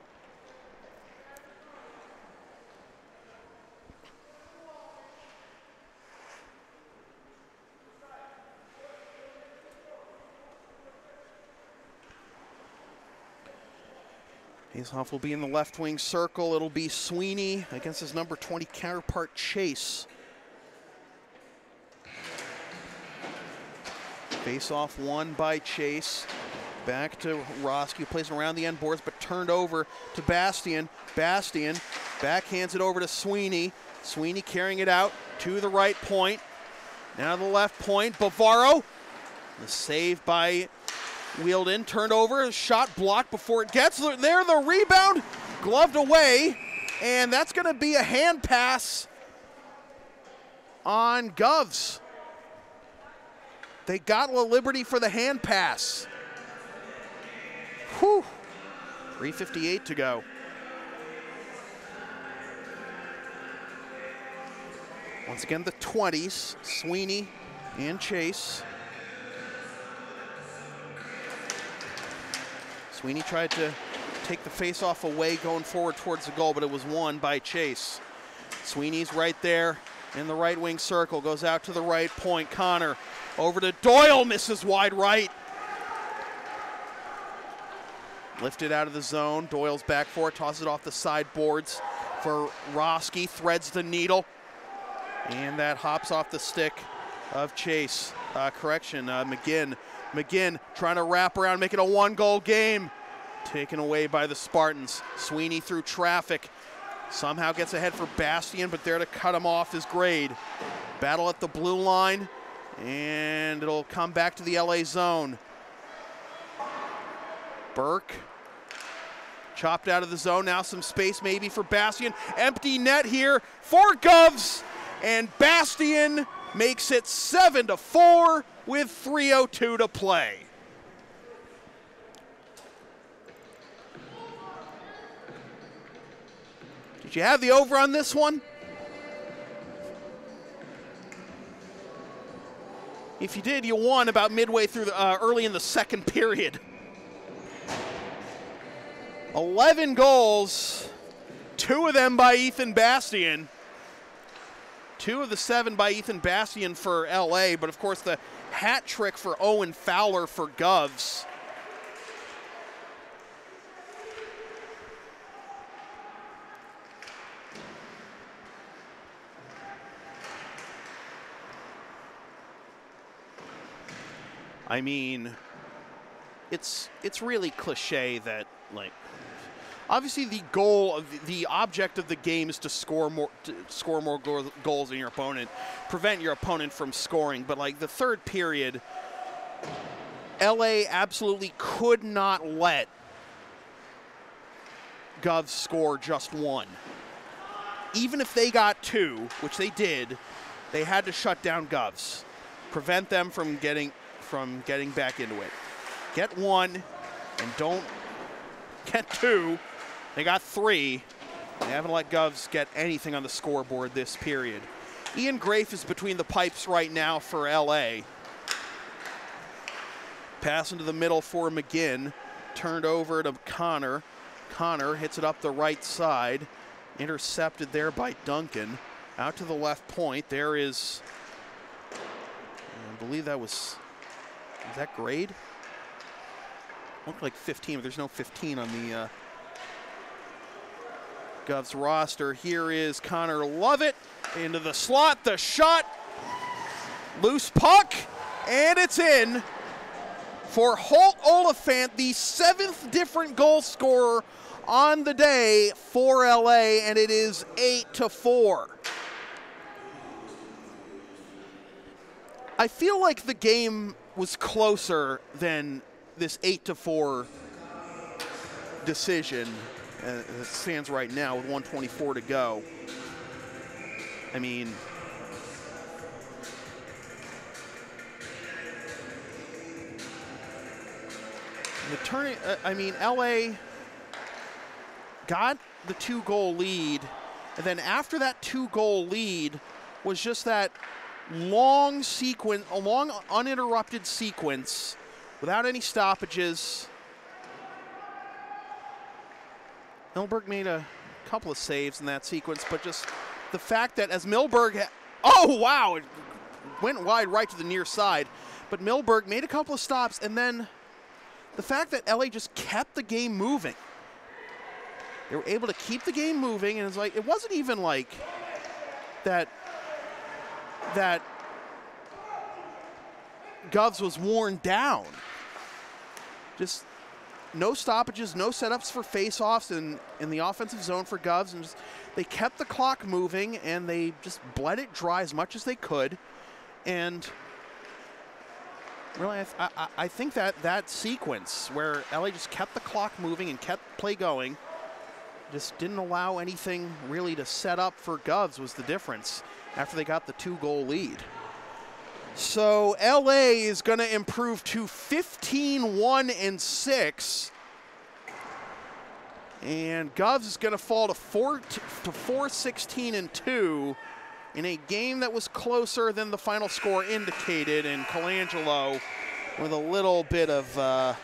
Faceoff will be in the left wing circle. It'll be Sweeney against his number 20 counterpart, Chase. Faceoff won by Chase. Back to Roski, plays around the end boards, but turned over to Bastian. Bastian backhands it over to Sweeney. Sweeney carrying it out to the right point. Now to the left point, Bavaro. The save by Wheeled turned over, shot blocked before it gets there. The rebound, gloved away, and that's going to be a hand pass on Govs. They got La Liberty for the hand pass. Whew. 3:58 to go. Once again, the 20s, Sweeney and Chase. Sweeney tried to take the face-off away going forward towards the goal, but it was won by Chase. Sweeney's right there in the right wing circle, goes out to the right point. Connor over to Doyle, misses wide right. Lifted out of the zone. Doyle's back for it, tosses it off the sideboards for Roski, threads the needle, and that hops off the stick of Chase. McGinn. McGinn trying to wrap around, make it a 1-goal game. Taken away by the Spartans. Sweeney through traffic. Somehow gets ahead for Bastian, but there to cut him off is Grade. Battle at the blue line, and it'll come back to the LA zone. Burke chopped out of the zone. Now some space maybe for Bastian. Empty net here for Govs, and Bastian makes it 7-4 with 3:02 to play. Did you have the over on this one? If you did, you won about midway through the, early in the second period. 11 goals, 2 of them by Ethan Bastian. 2 of the 7 by Ethan Bastian for LA, but of course the hat trick for Owen Fowler for Govs. I mean, it's really cliche that, like, obviously the goal of the object of the game is to score more goals than your opponent, prevent your opponent from scoring. But like the third period, LA absolutely could not let Govs score just 1. Even if they got 2, which they did, they had to shut down Govs, prevent them from getting back into it. Get 1 and don't get 2. They got 3. They haven't let Govs get anything on the scoreboard this period. Ian Grafe is between the pipes right now for LA. Pass into the middle for McGinn. Turned over to Connor. Connor hits it up the right side. Intercepted there by Duncan. Out to the left point. There is, I believe that was that Grade? Looked like 15, but there's no 15 on the Govs roster. Here is Connor Lovett into the slot, the shot, loose puck, and it's in for Holt Oliphant, the 7th different goal scorer on the day for LA, and it is 8-4. I feel like the game was closer than this 8-4 decision as it stands right now with 1:24 to go. I mean, LA got the 2-goal lead, and then after that 2-goal lead was just that long sequence, a long uninterrupted sequence without any stoppages. Milberg made a couple of saves in that sequence, but just the fact that as Milberg, oh wow, it went wide right to the near side, but Milberg made a couple of stops, and then the fact that LA just kept the game moving. They were able to keep the game moving, and it's like, it wasn't even like that Govs was worn down. Just no stoppages, no setups for face-offs in the offensive zone for Govs, and just, they kept the clock moving, and they just bled it dry as much as they could. And really, I think that sequence where LA just kept the clock moving and kept play going, just didn't allow anything really to set up for Govs was the difference after they got the 2-goal lead. So LA is going to improve to 15-1-6. And Govs is going to fall to 4-16-2 in a game that was closer than the final score indicated. And Colangelo with a little bit of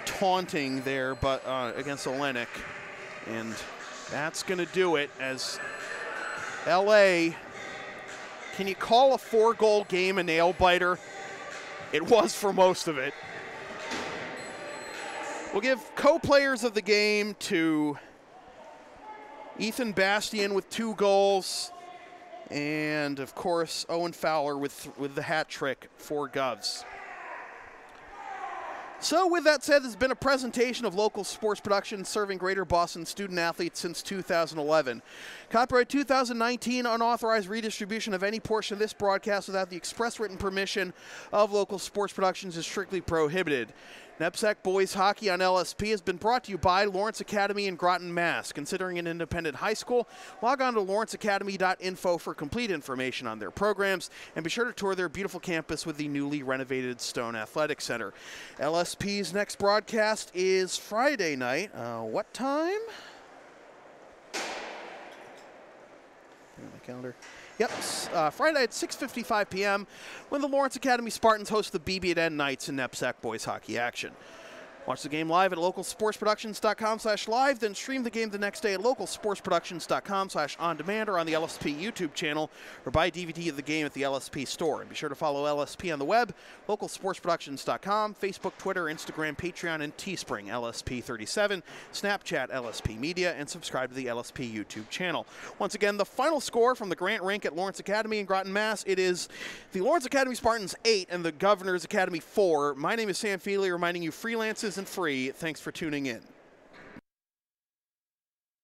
taunting there, but against Olenek. And that's going to do it as LA. Can you call a 4-goal game a nail-biter? It was for most of it. We'll give co-players of the game to Ethan Bastian with 2 goals And, of course, Owen Fowler with the hat trick for Govs. So with that said, this has been a presentation of local sports production serving Greater Boston student athletes since 2011. Copyright 2019, unauthorized redistribution of any portion of this broadcast without the express written permission of local sports productions is strictly prohibited. NEPSAC Boys Hockey on LSP has been brought to you by Lawrence Academy in Groton, Mass. Considering an independent high school, log on to lawrenceacademy.info for complete information on their programs, and be sure to tour their beautiful campus with the newly renovated Stone Athletic Center. LSP's next broadcast is Friday night. What time? My calendar. Yep, Friday at 6:55 p.m. when the Lawrence Academy Spartans host the BB&N Knights in NEPSAC boys hockey action. Watch the game live at localsportsproductions.com/live, then stream the game the next day at localsportsproductions.com/on-demand or on the LSP YouTube channel, or buy a DVD of the game at the LSP store. And be sure to follow LSP on the web, localsportsproductions.com, Facebook, Twitter, Instagram, Patreon, and Teespring, LSP37, Snapchat, LSP Media, and subscribe to the LSP YouTube channel. Once again, the final score from the Grant Rink at Lawrence Academy in Groton, Mass. It is the Lawrence Academy Spartans 8 and the Governor's Academy 4. My name is Sam Feely, reminding you freelance isn't free. Thanks for tuning in.